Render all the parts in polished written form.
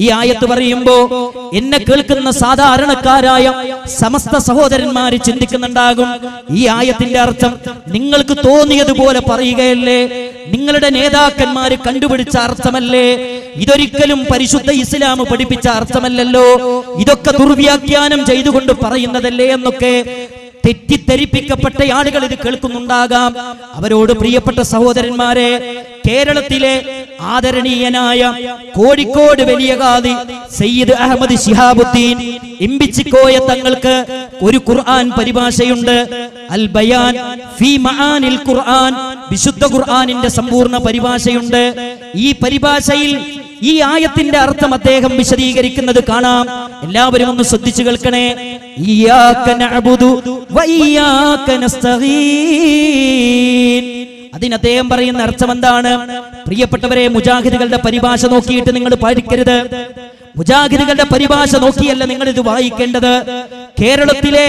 ഈ ആയത്ത് പറയുമ്പോ എന്നെ കേൾക്കുന്ന സാധാരണക്കാരായ സമസ്ത സഹോദരന്മാര് ചിന്തിക്കുന്നുണ്ടാകും, ഈ ആയത്തിന്റെ അർത്ഥം നിങ്ങൾക്ക് തോന്നിയതുപോലെ പറയുകയല്ലേ, നിങ്ങളുടെ നേതാക്കന്മാര് കണ്ടുപിടിച്ച അർത്ഥമല്ലേ, ഇതൊരിക്കലും പരിശുദ്ധ ഇസ്ലാം പഠിപ്പിച്ച അർത്ഥമല്ലല്ലോ, ഇതൊക്കെ ദുർവ്യാഖ്യാനം ചെയ്തുകൊണ്ട് പറയുന്നതല്ലേ എന്നൊക്കെ തെറ്റിദ്ധരിപ്പിക്കപ്പെട്ട ആളുകൾ ഇത് കേൾക്കുന്നുണ്ടാകാം. അവരോട് പ്രിയപ്പെട്ട സഹോദരന്മാരെ, കേരളത്തിലെ ആദരണീയനായ കോഴിക്കോട് വലിയ ഖാദി സയ്യിദ് അഹമ്മദ് ശിഹാബുദ്ദീൻ ഇമ്പിച്ചിക്കോയ തങ്ങൾക്ക് ഒരു ഖുർആൻ പരിഭാഷയുണ്ട്, അൽ ബയാൻ ഫീ മആനിൽ ഖുർആൻ, വിശുദ്ധ ഖുർആനിന്റെ സമ്പൂർണ്ണ പരിഭാഷയുണ്ട്. ഈ പരിഭാഷയിൽ ഈ ആയത്തിന്റെ അർത്ഥം അദ്ദേഹം വിശദീകരിക്കുന്നത് കാണാം. എല്ലാവരും ഒന്ന് ശ്രദ്ധിച്ചു കേൾക്കണേ. ഇയ്യാക നഅ്ബുദു വ ഇയ്യാക നസ്തഈൻ. അതിന് അദ്ദേഹം പറയുന്ന അർത്ഥം എന്താണ്? പ്രിയപ്പെട്ടവരെ, മുജാഹിദുകളുടെ പരിഭാഷ നോക്കിയിട്ട് നിങ്ങൾ പഠിക്കരുത്. മുജാഹിദുകളുടെ പരിഭാഷ നോക്കിയല്ല നിങ്ങൾ ഇത് വായിക്കേണ്ടത്. കേരളത്തിലെ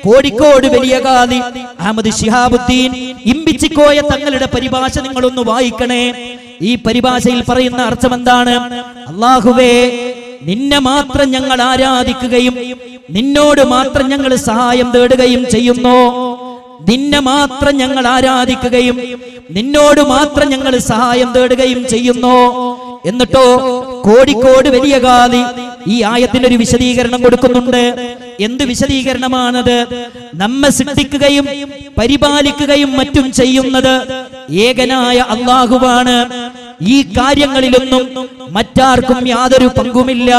കോഴിക്കോട് വലിയ ഖാദി അഹമ്മദ് ശിഹാബുദ്ദീൻ ഇമ്പിച്ചിക്കോയ തങ്ങളുടെ പരിഭാഷ നിങ്ങളൊന്ന് വായിക്കണേ. ഈ പരിഭാഷയിൽ പറയുന്ന അർത്ഥം എന്താണ്? അല്ലാഹുവേ, നിന്നെ മാത്രം ഞങ്ങൾ ആരാധിക്കുകയും നിന്നോട് മാത്രം ഞങ്ങൾ സഹായം തേടുകയും ചെയ്യുന്നു. നിന്നെ മാത്രം ഞങ്ങൾ ആരാധിക്കുകയും നിന്നോട് മാത്രം ഞങ്ങൾ സഹായം തേടുകയും ചെയ്യുന്നു. എന്നിട്ടോ കോഴിക്കോട് വലിയ ഖാദി ഈ ആയത്തിന് ഒരു വിശദീകരണം കൊടുക്കുന്നുണ്ട്. എന്ത് വിശദീകരണമാണത്? നമ്മെ സൃഷ്ടിക്കുകയും പരിപാലിക്കുകയും മറ്റും ചെയ്യുന്നത് ഏകനായ അല്ലാഹുവാണ്. ഈ കാര്യങ്ങളിലൊന്നും മറ്റാർക്കും യാതൊരു പങ്കുമില്ല.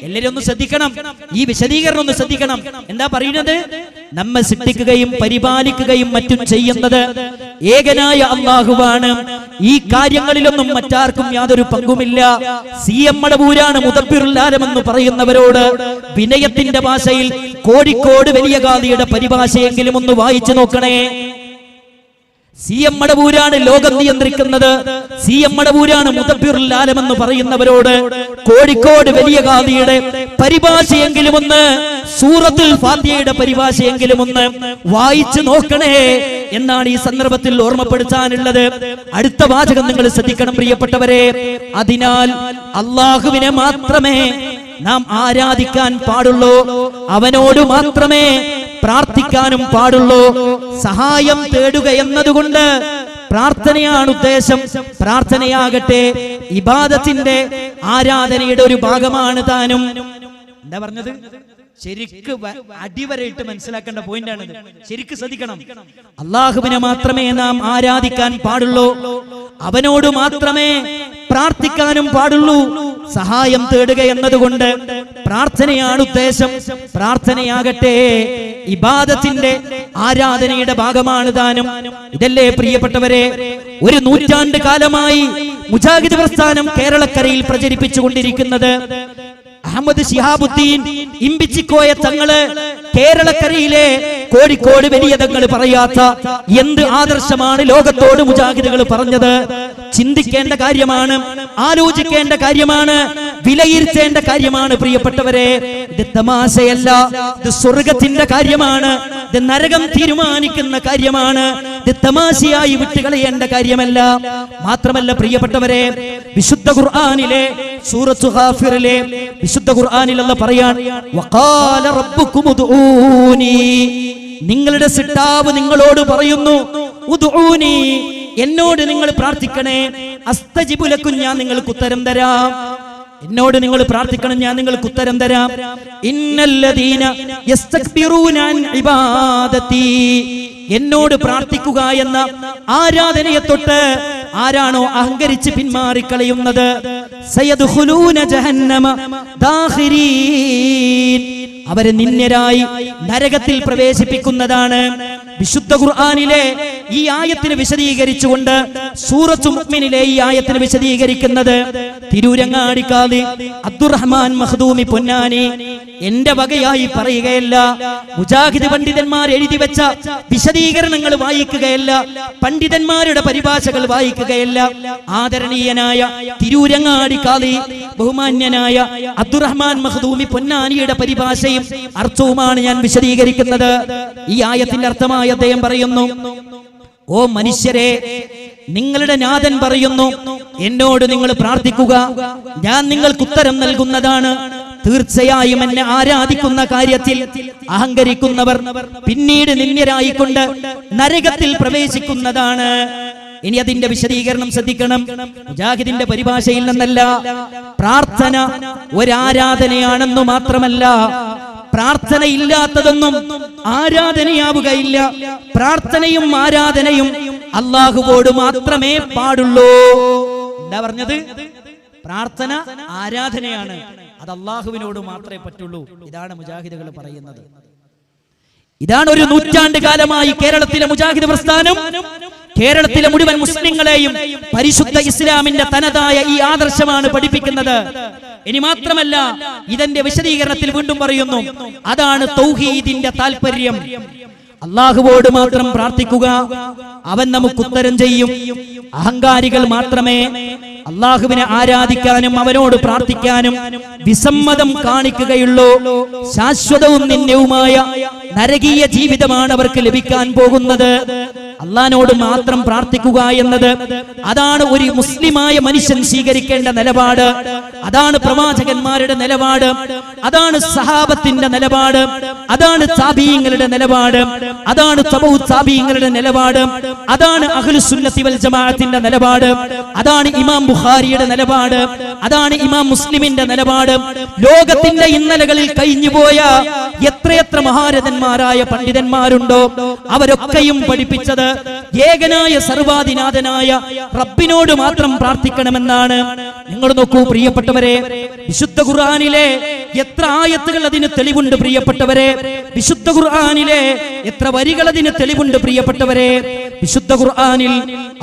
എല്ലാവരും ഒന്ന് ശ്രദ്ധിക്കണം, ഈ വിശദീകരണം ഒന്ന് ശ്രദ്ധിക്കണം. എന്താ പറയുന്നത്? നമ്മെ സൃഷ്ടിക്കുകയും പരിപാലിക്കുകയും മറ്റും ചെയ്യുന്നത് ഏകനായ അല്ലാഹുവാണ്. ഈ കാര്യങ്ങളിലൊന്നും മറ്റാർക്കും യാതൊരു പങ്കുമില്ല. CM മടവൂരാണ് മുദബ്ബിറുൽ ആലം എന്ന് പറയുന്നവരോട് വിനയത്തിന്റെ ഭാഷയിൽ കോഴിക്കോട് വലിയ ഖാദിയുടെ പരിഭാഷയെങ്കിലും ഒന്ന് വായിച്ചു നോക്കണേ. CM മടവൂരാണ് ലോകം നിയന്ത്രിക്കുന്നത്. CM മടവൂരാണ് മുദബ്ബിറുൽ ആലം എന്ന് പറയുന്നവരോട് കോഴിക്കോട് വലിയ ഖാദിയുടെ പരിഭാഷയെങ്കിലും ഒന്ന്, സൂറത്തുൽ ഫാത്തിഹയുടെ പരിഭാഷയെങ്കിലും ഒന്ന് വായിച്ചു നോക്കണേ എന്നാണ് ഈ സന്ദർഭത്തിൽ ഓർമ്മപ്പെടുത്താനുള്ളത്. അടുത്ത വാചകം നിങ്ങൾ ശ്രദ്ധിക്കണം പ്രിയപ്പെട്ടവരെ. അതിനാൽ അല്ലാഹുവിനെ മാത്രമേ നാം ആരാധിക്കാൻ പാടുള്ളൂ, അവനോട് മാത്രമേ പ്രാർത്ഥിക്കാനും പാടുള്ളൂ. സഹായം തേടുക എന്നതുകൊണ്ട് പ്രാർത്ഥനയാണ് ഉദ്ദേശം. പ്രാർത്ഥനയാകട്ടെ ഇബാദത്തിന്റെ ആരാധനയുടെ ഒരു ഭാഗമാണ് താനും. എന്താ പറഞ്ഞത്? ശരിക്ക് അടിവരയിട്ട് മനസ്സിലാക്കേണ്ട പോയിന്റാണ്. ശരിക്ക് ശ്രദ്ധിക്കണം. അല്ലാഹുവിനെ മാത്രമേ നാം ആരാധിക്കാൻ പാടുള്ളൂ, അവനോട് മാത്രമേ പ്രാർത്ഥിക്കാനും പാടുള്ളൂ. സഹായം തേടുക എന്നതുകൊണ്ട് പ്രാർത്ഥനയാണ് ഉദ്ദേശം. പ്രാർത്ഥനയാകട്ടെ ഇബാദത്തിന്റെ ആരാധനയുടെ ഭാഗമാണ് താനും. ഇതല്ലേ പ്രിയപ്പെട്ടവരെ, ഒരു നൂറ്റാണ്ട് കാലമായി മുജാഹിദ് പ്രസ്ഥാനം കേരളക്കരയിൽ പ്രചരിപ്പിച്ചുകൊണ്ടിരിക്കുന്നത്. അഹമ്മദ് ശിഹാബുദ്ദീൻ ഇമ്പിച്ചിക്കോയ തങ്ങള് കേരളക്കരയിലെ കോഴിക്കോട് വലിയ തങ്ങൾ പറയാത്ത എന്ത് ആദർശമാണ് ലോകത്തോട് മുജാഹിദുകൾ പറഞ്ഞത്? ചിന്തിക്കേണ്ട കാര്യമാണ്, ആലോചിക്കേണ്ട കാര്യമാണ്, വിലയിരുത്തേണ്ട കാര്യമാണ് പ്രിയപ്പെട്ടവരെ. ഇത് തമാശയല്ല, ഇത് സ്വർഗത്തിന്റെ കാര്യമാണ്, ഇത് നരകം തീരുമാനിക്കുന്ന കാര്യമാണ്, ഇത് തമാശയായി വിട്ടുകളയേണ്ട കാര്യമല്ല. മാത്രമല്ല പ്രിയപ്പെട്ടവരെ, വിശുദ്ധ ഖുർആനിലെ സൂറത്തു ഗാഫിറിലെ വിശുദ്ധ ഖുർആനിൽ അല്ലാഹു പറയാൻ, വഖാല റബ്ബുകും ഉദ്ഊനി, നിങ്ങളുടെ സിട്ടാവ് നിങ്ങളോട് പറയുന്നു, ഉദ്ഊനി, എന്നോട് നിങ്ങൾ പ്രാർത്ഥിക്കണേ, അസ്തജിബു ലക്കും, ഞാൻ നിങ്ങൾക്ക് ഉത്തരം തരാം. എന്നോട് നിങ്ങൾ പ്രാർത്ഥിക്കണം, ഞാൻ നിങ്ങൾക്ക് ഉത്തരം തരാം. ഇന്നല്ലദീന യസ്തക്ബിറൂന അൻ ഇബാദതി, എന്നോട് പ്രാർത്ഥിക്കുക എന്ന ആരാധനയെ തൊട്ട് ആരാണോ അഹങ്കരിച്ച് പിന്മാറിക്കളയുന്നത്, സയദ്ഖുലൂന ജഹന്നമ ദാഖിരീൻ, അവരെ നിന്ദ്യരായി നരകത്തിൽ പ്രവേശിപ്പിക്കുന്നതാണ്. വിശുദ്ധ ഖുർആനിലെ ഈ ആയത്തിന് വിശദീകരിച്ചുകൊണ്ട് സൂറത്തുൽ മുഅ്മിനിലെ ഈ ആയത്തിന് വിശദീകരിക്കുന്നത് തിരൂരങ്ങാടി ഖാദി അബ്ദുറഹ്മാൻ മഖ്ദൂമി പൊന്നാനി എന്റെ വകയായി പറയുകയല്ല, മുജാഹിദ് പണ്ഡിതന്മാർ എഴുതി വെച്ച വിശദീകരണങ്ങൾ വായിക്കുകയല്ല, പണ്ഡിതന്മാരുടെ പരിഭാഷകൾ വായിക്കുകയല്ല. ആദരണീയനായ തിരൂരങ്ങാടി ഖാദി ബഹുമാന്യനായ അബ്ദുറഹ്മാൻ മഖ്ദൂമി പൊന്നാനിയുടെ പരിഭാഷയും അർത്ഥവുമാണ് ഞാൻ വിശദീകരിക്കുന്നത്. ഈ ആയത്തിന്റെ അർത്ഥമായി അദ്ദേഹം പറയുന്നു, ഓ മനുഷ്യരെ, നിങ്ങളുടെ നാഥൻ പറയുന്നു, എന്നോട് നിങ്ങൾ പ്രാർത്ഥിക്കുക, ഞാൻ നിങ്ങൾക്ക് ഉത്തരം നൽകുന്നതാണ്. തീർച്ചയായും എന്നെ ആരാധിക്കുന്ന കാര്യത്തിൽ അഹങ്കരിക്കുന്നവർ പിന്നീട് നിന്ദ്യരായിക്കൊണ്ട് നരകത്തിൽ പ്രവേശിക്കുന്നതാണ്. ഇനി അതിന്റെ വിശദീകരണം ശ്രദ്ധിക്കണം. മുജാഹിദിന്റെ പരിഭാഷയിൽ നിന്നല്ല, പ്രാർത്ഥന ഒരാരാധനയാണെന്നു മാത്രമല്ല, പ്രാർത്ഥന ഇല്ലാത്തതൊന്നും ആരാധനയാവുകയില്ല. പ്രാർത്ഥനയും ആരാധനയും അല്ലാഹുവോട് മാത്രമേ പാടുള്ളൂ. എന്താ പറഞ്ഞത്? പ്രാർത്ഥന ആരാധനയാണ്, അത് അല്ലാഹുവിനോട് മാത്രമേ പറ്റുള്ളൂ. ഇതാണ് മുജാഹിദുകൾ പറയുന്നത്. ഇതാണ് ഒരു നൂറ്റാണ്ട് കാലമായി കേരളത്തിലെ മുജാഹിദ് പ്രസ്ഥാനം കേരളത്തിലെ മുഴുവൻ മുസ്ലിങ്ങളെയും പരിശുദ്ധ ഇസ്ലാമിന്റെ തനതായ ഈ ആദർശമാണ് പഠിപ്പിക്കുന്നത്. ഇനി മാത്രമല്ല, ഇതിന്റെ വിശദീകരണത്തിൽ വീണ്ടും പറയുന്നു, അതാണ് തൗഹീദിന്റെ താല്പര്യം. അല്ലാഹുവോട് മാത്രം പ്രാർത്ഥിക്കുക, അവൻ നമുക്ക് ഉത്തരം ചെയ്യും. അഹങ്കാരികൾ മാത്രമേ അല്ലാഹുവിനെ ആരാധിക്കാനും അവനോട് പ്രാർത്ഥിക്കാനും വിസമ്മതം കാണിക്കുകയുള്ളൂ. ശാശ്വതവും നിന്ദ്യവുമായ നരകീയ ജീവിതമാണ് അവർക്ക് ലഭിക്കാൻ പോകുന്നത്. അള്ളാഹിനോട് മാത്രം പ്രാർത്ഥിക്കുക എന്നത്, അതാണ് ഒരു മുസ്ലിമായ മനുഷ്യൻ സ്വീകരിക്കേണ്ട നിലപാട്. അതാണ് പ്രവാചകന്മാരുടെ നിലപാട്, അതാണ് സഹാബത്തിന്റെ നിലപാട്, അതാണ് താബീങ്ങളുടെ നിലപാട്, അതാണ് തബഉ താബീങ്ങളുടെ നിലപാട്, അതാണ് അഹ്ലുസുന്നത്തി വൽ ജമാഅത്തിന്റെ നിലപാട്, അതാണ് ഇമാം ബുഖാരിയുടെ നിലപാട്, അതാണ് ഇമാം മുസ്ലിമിന്റെ നിലപാട്. ലോകത്തിന്റെ ഇന്നലകളിൽ കഴിഞ്ഞുപോയ എത്രയെത്ര മഹാരഥന്മാരായ പണ്ഡിതന്മാരുണ്ടോ, അവരൊക്കെയും പഠിപ്പിച്ചത് ഏകനായ സർവാധിനാഥനായ റബ്ബിനോട് മാത്രം പ്രാർത്ഥിക്കണമെന്നാണ്. നിങ്ങൾ നോക്കൂ പ്രിയപ്പെട്ടവരെ, വിശുദ്ധ ഖുർആനിലെ എത്ര ആയത്തുകൾ അതിന് തെളിവുണ്ട് പ്രിയപ്പെട്ടവരെ. വിശുദ്ധ ഖുർആനിലെ എത്ര വരികൾ അതിന് തെളിവുണ്ട് പ്രിയപ്പെട്ടവരെ. വിശുദ്ധ ഖുർആനിൽ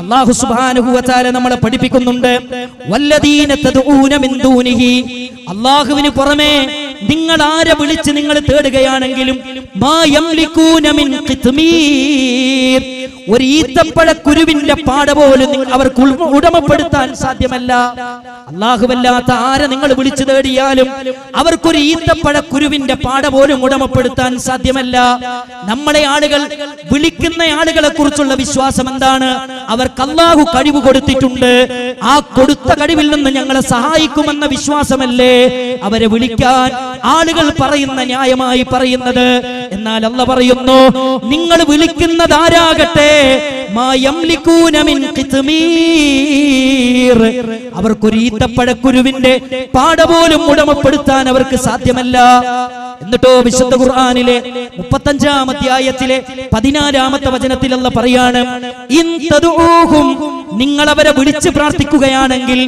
അല്ലാഹു സുബ്ഹാനഹു വ തആല നമ്മളെ പഠിപ്പിക്കുന്നുണ്ട്, വല്ലദീന തദ്ഊന മിൻ ദൂനിഹി, അല്ലാഹുവിന് പുറമെ നിങ്ങൾ ആരെ വിളിച്ച് നിങ്ങൾ തേടുകയാണെങ്കിലും, മാ യംലികൂന മിൻ ഖിത്മീർ, ഒരു ഈത്തപ്പഴക്കുരുവിന്റെ പാട പോലും അവർക്ക് ഉടമപ്പെടുത്താൻ സാധ്യമല്ല. അല്ലാഹുവല്ലാത്ത ആരെ നിങ്ങൾ വിളിച്ചു തേടിയാലും അവർക്കൊരു ഈത്തപ്പഴക്കുരുവിന്റെ പാട പോലും ഉടമപ്പെടുത്താൻ സാധ്യമല്ല. നമ്മളെ ആളുകൾ വിളിക്കുന്ന ആളുകളെ കുറിച്ചുള്ള വിശ്വാസം എന്താണ്? അവർക്ക് അല്ലാഹു കഴിവ് കൊടുത്തിട്ടുണ്ട്, ആ കൊടുത്ത കഴിവിൽ നിന്ന് ഞങ്ങളെ സഹായിക്കുമെന്ന വിശ്വാസമല്ലേ അവരെ വിളിക്കാൻ ആളുകൾ പറയുന്ന ന്യായമായി പറയുന്നത്. എന്നാൽ അല്ലാഹു പറയുന്നു, നിങ്ങൾ വിളിക്കുന്നതാരാകട്ടെ, മാ യംലികൂന മിൻ ഖിത്മീർ, അവർക്കൊരു ഈത്തപ്പഴക്കുരുവിന്റെ പാട പോലും ഉടമപ്പെടുത്താൻ അവർക്ക് സാധ്യമല്ല. എന്നിട്ടോ വിശുദ്ധ ഖുർആനിലെ 35-ാം അധ്യായത്തിലെ 14-ാമത്തെ വചനത്തിൽ അല്ലാഹു പറയാണ്, ഇൻ തദഊഹും, നിങ്ങൾ അവരെ വിളിച്ച് പ്രാർത്ഥിക്കുകയാണെങ്കിൽ,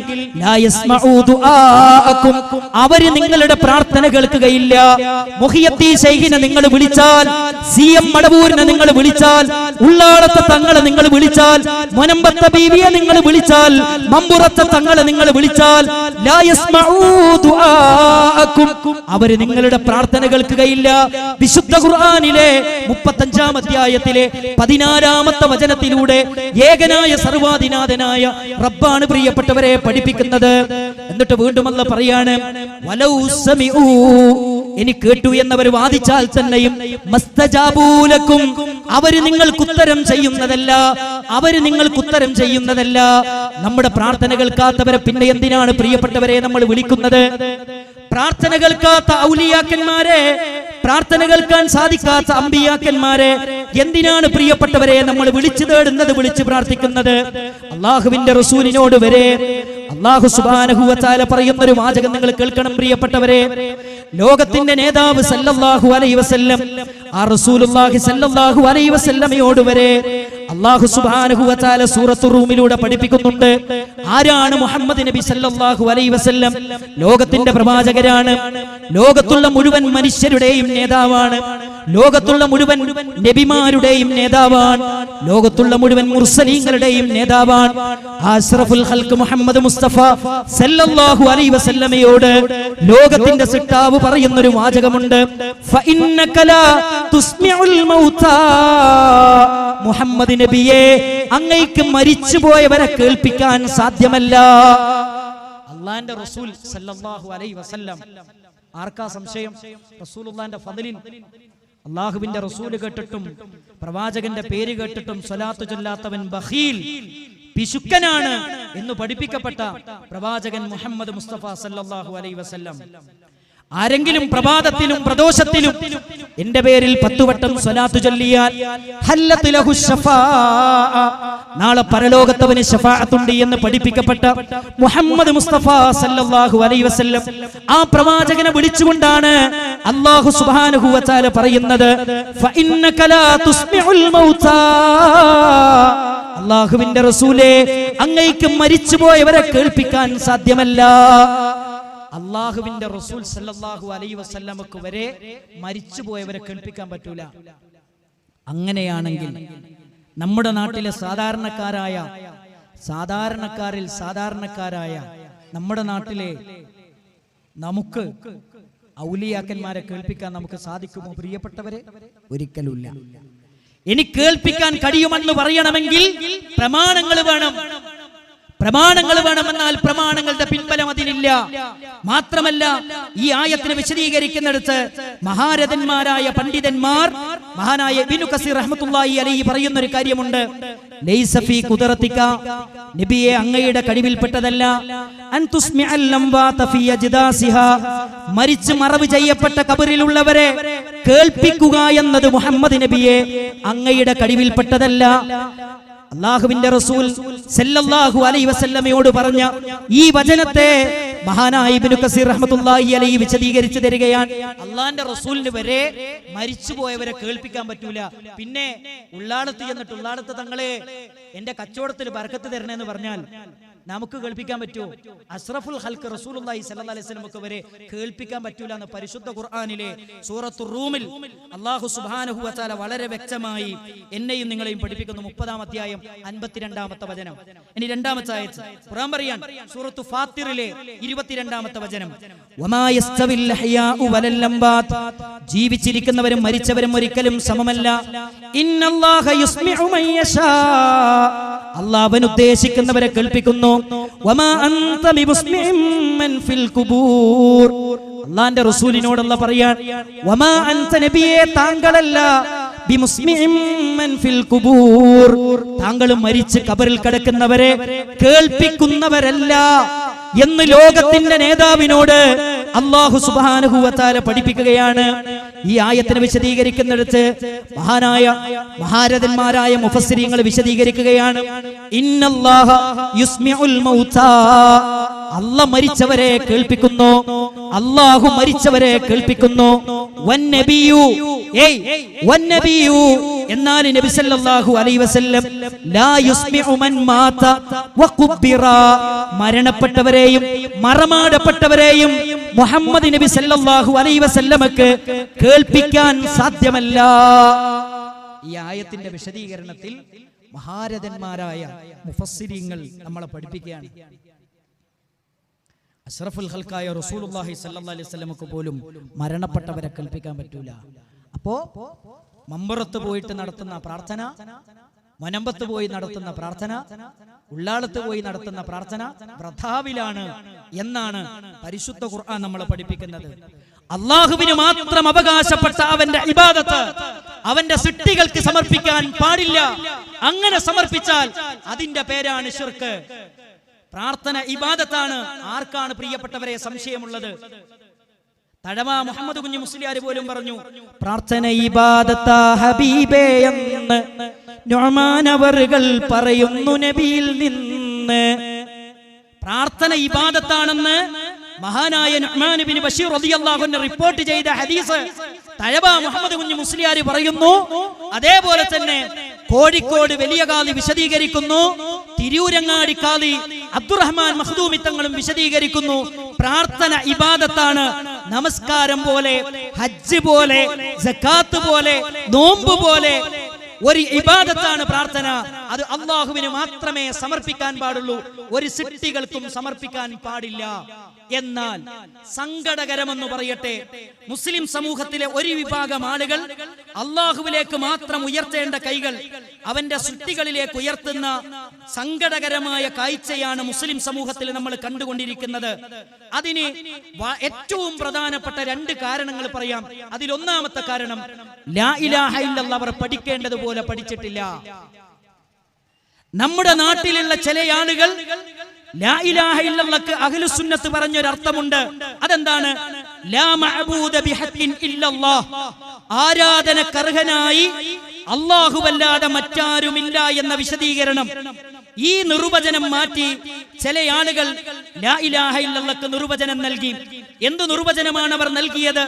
ലാ യസ്മഊ ദുആഅകും, അവര് നിങ്ങളുടെ പ്രാർത്ഥന കേൾക്കുകയില്ല. മുഹിയത്തി ശൈഖിനെ നിങ്ങൾ വിളിച്ചാൽ, സിഎം മടവൂരിനെ നിങ്ങൾ വിളിച്ചാൽ, ഉള്ളാളത്തെ തങ്ങളെ നിങ്ങൾ വിളിച്ചാൽ, മുനമ്പത്തെ ബീവിയെ നിങ്ങൾ വിളിച്ചാൽ, മമ്പുറത്തെ തങ്ങളെ നിങ്ങൾ വിളിച്ചാൽ, ലാ യസ്മഊ ദുആഅകും, അവര് നിങ്ങളുടെ പ്രാർത്ഥന കേൾക്കുകയില്ല. വിശുദ്ധ ഖുർആനിലെ 35-ാം അധ്യായത്തിലെ 14-ാമത്തെ വചനത്തിലൂടെ ഏകനായ സർവാധിനാഥനായ റബ്ബാണ് പ്രിയപ്പെട്ടവരെ പഠിപ്പിക്കുന്നത്. എന്നിട്ട് വീണ്ടും അല്ലാഹു പറയാണ്, വലൗ സമിഊ, ഇനി കേട്ടു എന്നവർ വാദിച്ചാൽ തന്നെയും, മസ്തജാബൂലക്കും, അവര് നിങ്ങൾക്ക് ഉത്തരം ചെയ്യുന്നതല്ല, അവര് നിങ്ങൾക്ക് ഉത്തരം ചെയ്യുന്നതല്ല. നമ്മുടെ പ്രാർത്ഥന കേൾക്കാത്തവരെ പിന്നെ എന്തിനാണ് പ്രിയപ്പെട്ടവരെ നമ്മൾ വിളിക്കുന്നത്? പ്രാർത്ഥന കേൾക്കാത്ത ഔലിയാക്കന്മാരെ, പ്രാർത്ഥന കേൾക്കാൻ സാധിക്കാത്ത അമ്പിയാക്കന്മാരെ എന്തിനാണ് പ്രിയപ്പെട്ടവരെ നമ്മൾ വിളിച്ചു തേടുന്നത്, വിളിച്ചു പ്രാർത്ഥിക്കുന്നത്? അല്ലാഹുവിന്റെ റസൂലിനോട് വരെ അല്ലാഹു സുബ്ഹാനഹു വ തആല പറയുന്ന ഒരു വാചകം നിങ്ങൾ കേൾക്കണം പ്രിയപ്പെട്ടവരെ. ലോകത്തിന്റെ നേതാവ് സല്ലല്ലാഹു അലൈഹി വസല്ലം, ആ റസൂലുള്ളാഹി സല്ലല്ലാഹു അലൈഹി വസല്ലമയോട് വരെ അല്ലാഹു സുബ്ഹാനഹു വ തആല സൂറത്തുർ റൂമിലൂടെ പഠിപ്പിക്കുന്നുണ്ട്. ആരാണ് മുഹമ്മദ് നബി സല്ലല്ലാഹു അലൈഹി വസല്ലം? ലോകത്തിന്റെ പ്രവാചകരാണ്, ലോകത്തുള്ള മുഴുവൻ മനുഷ്യരുടെയും നേതാവാണ്, ലോകത്തുള്ള മുഴുവൻ നബിമാരുടെയും നേതാവാണ്, ലോകത്തുള്ള മുഴുവൻ മുർസലീങ്ങളുടെയും നേതാവാണ്. അഷ്റഫുൽ ഖൽഖ് മുഹമ്മദ് മുസ്തഫ സല്ലല്ലാഹു അലൈഹി വസല്ലമയോട് ലോകത്തിന്റെ സിട്ടാവ് പറയുന്ന ഒരു വാചകമുണ്ട്, ഫഇന്നക ലാ തുസ്മിഉൽ മൗതാ, മുഹമ്മദ് നബിയെ, അങ്ങയ്ക്ക് മരിച്ചുപോയവരെ കേൾപ്പിക്കാൻ സാധ്യമല്ല. അല്ലാഹുവിന്റെ റസൂൽ സല്ലല്ലാഹു അലൈഹി വസല്ലം, ആർക്കാ സംശയം? റസൂലുള്ളാഹിന്റെ ഫളിൽ അല്ലാഹുവിന്റെ റസൂൽ കേട്ടിട്ടും പ്രവാചകന്റെ പേര് കേട്ടിട്ടും സ്വലാത്ത് ചൊല്ലാത്തവൻ ബഖീൽ, പിശുക്കനാണ് എന്ന് പഠിപ്പിക്കപ്പെട്ട പ്രവാചകൻ മുഹമ്മദ് മുസ്തഫ സല്ലല്ലാഹു അലൈഹി വസല്ലം. ആരെങ്കിലും പ്രഭാതത്തിലും പ്രദോഷത്തിലും എന്റെ പേരിൽ 10 വട്ടം സ്വലാത്ത് ചൊല്ലിയാൽ ഹല്ലത്ത് ലഹു ശഫാഅ, നാളെ പരലോകത്തവന് ശഫാഅത്തുണ്ട് എന്ന് പഠിപ്പിക്കപ്പെട്ട മുഹമ്മദ് മുസ്തഫ സല്ലല്ലാഹു അലൈഹി വസല്ലം ആ പ്രവാചകനെ വിളിച്ചുകൊണ്ടാണ് അല്ലാഹു സുബ്ഹാനഹു വ തആല പറയുന്നത്, ഫഇന്നക ലാ തുസ്മിഉൽ മൗതാ, അല്ലാഹുവിന്റെ റസൂലേ, അങ്ങേയ്ക്ക് മരിച്ചുപോയവരെ കേൾപ്പിക്കാൻ സാധ്യമല്ല. അള്ളാഹുവിന്റെ റസൂൽ സല്ലല്ലാഹു അലൈഹി വസല്ലമക്ക് വരെ മരിച്ചുപോയവരെ കേൾപ്പിക്കാൻ പറ്റൂല. അങ്ങനെയാണെങ്കിൽ നമ്മുടെ നാട്ടിലെ സാധാരണക്കാരായ നമ്മുടെ നാട്ടിലെ നമുക്ക് ഔലിയാക്കന്മാരെ കേൾപ്പിക്കാൻ നമുക്ക് സാധിക്കുമോ പ്രിയപ്പെട്ടവരെ? ഒരിക്കലുമില്ല. ഇനി കേൾപ്പിക്കാൻ കഴിയുമെന്ന് പറയണമെങ്കിൽ പ്രമാണങ്ങൾ വേണം. പ്രമാണങ്ങൾ വേണമെന്നാൽ പ്രമാണങ്ങളുടെ പിൻബലം അതിനില്ല. മാത്രമല്ല, ഈ ആയത്തിനെ വിശദീകരിക്കുന്നിടത്ത് മഹാരഥന്മാരായ പണ്ഡിതന്മാർ, മഹാനായ ഇബ്നു കസീർ റഹ്മത്തുള്ളാഹി അലൈഹി പറയുന്ന ഒരു കാര്യമുണ്ട്. ലൈസ ഫീ ഖുദറതിക, നബിയെ അങ്ങയുടെ കഴിവിൽപ്പെട്ടതല്ല, അൻ തുസ്മിഅൽ അംവാത ഫീ അജ്ദാസിഹാ, മരിച്ചു മറവ് ചെയ്യപ്പെട്ട ഖബറിലുള്ളവരെ കേൾപ്പിക്കുക എന്നത് മുഹമ്മദ് നബിയെ അങ്ങയുടെ കഴിവിൽപ്പെട്ടതല്ല. അല്ലാഹുവിന്റെ റസൂൽ സല്ലല്ലാഹു അലൈഹി വസല്ലമയോട് പറഞ്ഞ ഈ വചനത്തെ മഹാനായ ഇബ്നു കസീർ റഹ്മത്തുള്ളാഹി അലൈഹി വിശദീകരിച്ചു തരികയാണ്. അള്ളാന്റെ റസൂലിന് വരെ മരിച്ചുപോയവരെ കേൾപ്പിക്കാൻ പറ്റൂല. പിന്നെ ഉള്ളാടത്ത് ചെന്നിട്ട് ഉള്ളാടത്ത് തങ്ങളെ എന്റെ കച്ചവടത്തിൽ ബർക്കത്ത് തരണേന്ന് പറഞ്ഞാൽ നമുക്ക് കേൾപ്പിക്കാൻ പറ്റുമോ? അഷ്റഫുൽ ഖൽഖ് റസൂലുള്ളാഹി സ്വല്ലല്ലാഹു അലൈഹി വസല്ലമക്ക് വരെ കേൾപ്പിക്കാൻ പറ്റൂല എന്ന് പരിശുദ്ധ ഖുർആനിലെ സൂറത്തുർ റൂമിൽ അല്ലാഹു സുബ്ഹാനഹു വ തആല വളരെ വ്യക്തമായി എന്നെയും നിങ്ങളെയും പഠിപ്പിക്കുന്നു. 30-ാം അധ്യായം 52-ാമത്തെ വചനം. ഇനി 2-ാമത്തെ ആയത്ത് ഖുർആൻ പറയാൻ സൂറത്തു ഫാത്തിറിലെ 22-ാമത്തെ വചനം, വമാ യസ്തവിൽ അഹ്യാഉ വലൽ അംവാത്, ജീവിച്ചിരിക്കുന്നവരും മരിച്ചവരും ഒരിക്കലും സമമല്ല. ഇന്നല്ലാഹ യുസ്മിഉ മൻ യശാ, അല്ലാഹു അവൻ ഉദ്ദേശിക്കുന്നവരെ കേൾപ്പിക്കുന്നു. വമാ അൻത ബിമുസ്മിഇൻ മൻ ഫിൽ ഖുബൂർ, അല്ലാഹുവിന്റെ റസൂലിനോട് പറയാൻ, വമാ അൻത നബിയെ താങ്കളല്ല, ബിമുസ്മിഇൻ മൻ ഫിൽ ഖുബൂർ, താങ്കൾ മരിച്ച് ഖബറിൽ കിടക്കുന്നവരെ കേൾപ്പിക്കുന്നവരല്ല എന്ന് ലോകത്തിന്റെ നേതാവിനോട് അല്ലാഹു സുബ്ഹാനഹു വ തആല പഠിപ്പിക്കുകയാണ്. ഈ ആയത്തിനെ വിശദീകരിക്കുന്നിടത്ത് മഹാരഥന്മാരായ മുഫസ്സിരീങ്ങൾ വിശദീകരിക്കുകയാണ്, ഇന്നല്ലാഹ യുസ്മിഉൽ മൗതാ, അല്ലാഹു മരിച്ചവരെ കേൾപ്പിക്കുന്നു, അല്ലാഹു മരിച്ചവരെ കേൾപ്പിക്കുന്നു. വന്നബിയു, വന്നബിയു എന്നാൽ നബി സല്ലല്ലാഹു അലൈഹി വസല്ലം ലാ യുസ്മിഉ മൻ മാത വഖുബ്ബിറ, മരണപ്പെട്ടവരെയും മറമാടപ്പെട്ടവരെയും മുഹമ്മദ് നബി സല്ലല്ലാഹു അലൈഹി വസല്ലമക്ക് കേൾപ്പിക്കാൻ സാധ്യമല്ല. ഈ ആയത്തിന്റെ വിശദീകരണത്തിൽ മഹാരഥന്മാരായ മുഫസ്സിരീങ്ങൾ നമ്മളെ പഠിപ്പിക്കുകയാണ്, അഷ്റഫുൽ ഖൽഖായ റസൂലുള്ളാഹി സ്വല്ലല്ലാഹു അലൈഹി വസല്ലമക്ക് പോലും മരണപ്പെട്ടവരെ കേൾപ്പിക്കാൻ പറ്റൂല. അപ്പോ മമ്പറത്ത് പോയിട്ട് നടത്തുന്ന പ്രാർത്ഥന, വനമ്പത്ത് പോയി നടത്തുന്ന പ്രാർത്ഥന, ഉള്ളാളത്ത് പോയി നടത്തുന്ന പ്രാർത്ഥന വ്രതാവിലാണ് എന്നാണ് പരിശുദ്ധ ഖുർആൻ നമ്മളെ പഠിപ്പിക്കുന്നത്. അല്ലാഹുവിന് മാത്രം അവകാശപ്പെട്ട അവന്റെ ഇബാദത്ത് അവന്റെ സൃഷ്ടികൾക്ക് സമർപ്പിക്കാൻ പാടില്ല. അങ്ങനെ സമർപ്പിച്ചാൽ അതിന്റെ പേരാണ് ശിർക്ക്. പ്രാർത്ഥന ഇബാദത്താണ്. ആർക്കാണ് പ്രിയപ്പെട്ടവരെ സംശയമുള്ളത്? തഴവ മുഹമ്മദ് കുഞ്ഞി മുസ്ലിയാർ പോലും പറഞ്ഞു, പ്രാർത്ഥന ഇബാദത്താ ഹബീബേ എന്ന് നുഅ്മാൻ അവറുകൾ പറയുന്നു നബിയിൽ നിന്ന്. പ്രാർത്ഥന ഇബാദത്താണെന്ന് മഹാനായ നുഅ്മാൻ ഇബ്നു ബശീർ റളിയല്ലാഹു അൻഹു റിപ്പോർട്ട് ചെയ്ത ഹദീസ് തഴവ മുഹമ്മദ് കുഞ്ഞി മുസ്ലിയാർ പറയുന്നു. അതേപോലെ തന്നെ കോഴിക്കോട് വലിയ ഖാദി വിശദീകരിക്കുന്നു, തിരൂരങ്ങാടി ഖാദി അബ്ദുറഹ്മാൻ മഖ്ദൂമി തങ്ങളും വിശദീകരിക്കുന്നു. പ്രാർത്ഥന ഇബാദത്താണ്. നമസ്കാരം പോലെ, ഹജ്ജ് പോലെ, സക്കാത്ത് പോലെ, നോമ്പ് പോലെ ഒരു ഇബാദത്താണ് പ്രാർത്ഥന. അത് അല്ലാഹുവിന് മാത്രമേ സമർപ്പിക്കാൻ പാടുള്ളൂ, ഒരു സൃഷ്ടികൾക്കും സമർപ്പിക്കാൻ പാടില്ല. എന്നാൽ സങ്കടകരമെന്ന് പറയട്ടെ, മുസ്ലിം സമൂഹത്തിലെ ഒരു വിഭാഗം ആളുകൾ അല്ലാഹുവിലേക്ക് മാത്രം ഉയർത്തേണ്ട കൈകൾ അവന്റെ സൃഷ്ടികളിലേക്ക് ഉയർത്തുന്ന സങ്കടകരമായ കാഴ്ചയാണ് മുസ്ലിം സമൂഹത്തിൽ നമ്മൾ കണ്ടുകൊണ്ടിരിക്കുന്നത്. അതിന് ഏറ്റവും പ്രധാനപ്പെട്ട 2 കാരണങ്ങൾ പറയാം. അതിലൊന്നാമത്തെ കാരണം, ലാ ഇലാഹ ഇല്ലല്ലാഹ് അവർ പഠിക്കേണ്ടതുപോലെ പഠിച്ചിട്ടില്ല. നമ്മുടെ നാട്ടിലുള്ള ചില ആളുകൾ ലാ ഇലാഹ ഇല്ലല്ലാഹ്ക്ക് അഹ്ലുസുന്നത്ത് പറഞ്ഞൊരർത്ഥമുണ്ട്. അതെന്താണ്? ലാ മഅബൂദ ബിഹഖിൻ ഇല്ലല്ലാഹ്, ആരാധനക്കർഹനായി അല്ലാഹുവല്ലാതെ മറ്റാരുമില്ല എന്ന വിശദീകരണം. ഈ നിർവചനം മാറ്റി ചില ആളുകൾ ലാ ഇലാഹ ഇല്ലല്ലാഹ്ക്ക് നിർവചനം നൽകി. എന്ത് നിർവചനമാണ് അവർ നൽകിയത്?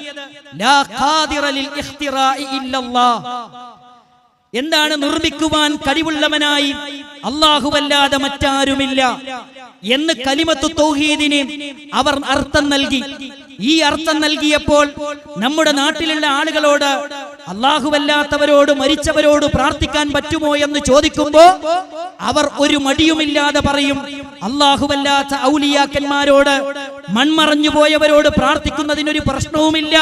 ലാ ഖാദിറ ലിൽ ഇഖ്തിറാഇ ഇല്ലല്ലാഹ്, എന്താണ്? നിർമ്മിക്കുവാൻ കഴിവുള്ളവനായി അല്ലാഹുവല്ലാതെ മറ്റാരുമില്ല എന്ന് കലിമത്തു തൗഹീദിന് അവർ അർത്ഥം നൽകി. ഈ അർത്ഥം നൽകിയപ്പോൾ നമ്മുടെ നാട്ടിലുള്ള ആളുകളോട് അല്ലാഹുവല്ലാത്തവരോട്, മരിച്ചവരോട് പ്രാർത്ഥിക്കാൻ പറ്റുമോ എന്ന് ചോദിക്കുമ്പോ അവർ ഒരു മടിയുമില്ലാതെ പറയും, അല്ലാഹുവല്ലാത്ത ഔലിയാക്കന്മാരോട്, മൺമറഞ്ഞു പോയവരോട് പ്രാർത്ഥിക്കുന്നതിനൊരു പ്രശ്നവുമില്ല.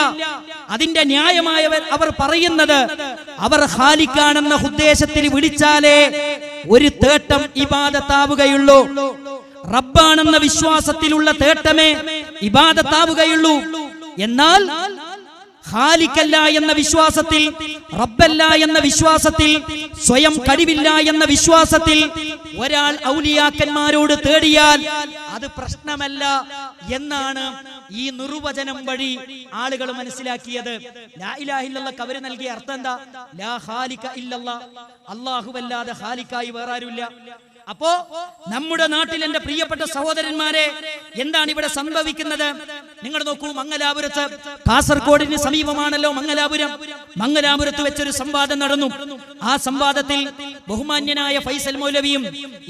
അതിന്റെ ന്യായമായവർ അവർ പറയുന്നത്, അവർ ഖാലിഖാണെന്ന ഉദ്ദേശത്തിൽ വിളിച്ചാലേ ഒരു തേട്ടം ഇബാദത്താവുകയുള്ളൂ. റബ്ബാണെന്ന വിശ്വാസത്തിലുള്ള തേട്ടമേ ഇബാദത്താവുകയുള്ളൂ. എന്നാൽ ഖാലിഖല്ല എന്ന വിശ്വാസത്തിൽ, റബ്ബല്ല എന്ന വിശ്വാസത്തിൽ, സ്വയം കഴിവില്ല എന്ന വിശ്വാസത്തിൽ ഒരാൾ ഔലിയാക്കന്മാരോട് തേടിയാൽ അത് പ്രശ്നമല്ല എന്നാണ് ഈ നിർവചനം വഴി ആളുകൾ മനസ്സിലാക്കിയത്. ലാ ഇലാഹ ഇല്ലല്ലാഹ് അവര് നൽകിയ അർത്ഥം എന്താ? ലാ ഖാലിഖ ഇല്ലല്ലാഹ്, അല്ലാഹുവല്ലാതെ ഖാലിഖായി വേറെ ആരുമില്ല. അപ്പോ നമ്മുടെ നാട്ടിൽ എന്റെ പ്രിയപ്പെട്ട സഹോദരന്മാരെ, എന്താണ് ഇവിടെ സംഭവിക്കുന്നത്? നിങ്ങൾ നോക്കൂ, മംഗലാപുരത്ത്, കാസർഗോഡിന് സമീപമാണല്ലോ മംഗലാപുരം. മംഗലാപുരത്ത് വെച്ചൊരു സംവാദം നടന്നു. ആ സംവാദത്തിൽ ബഹുമാന്യനായ ഫൈസൽ മൗലവിയും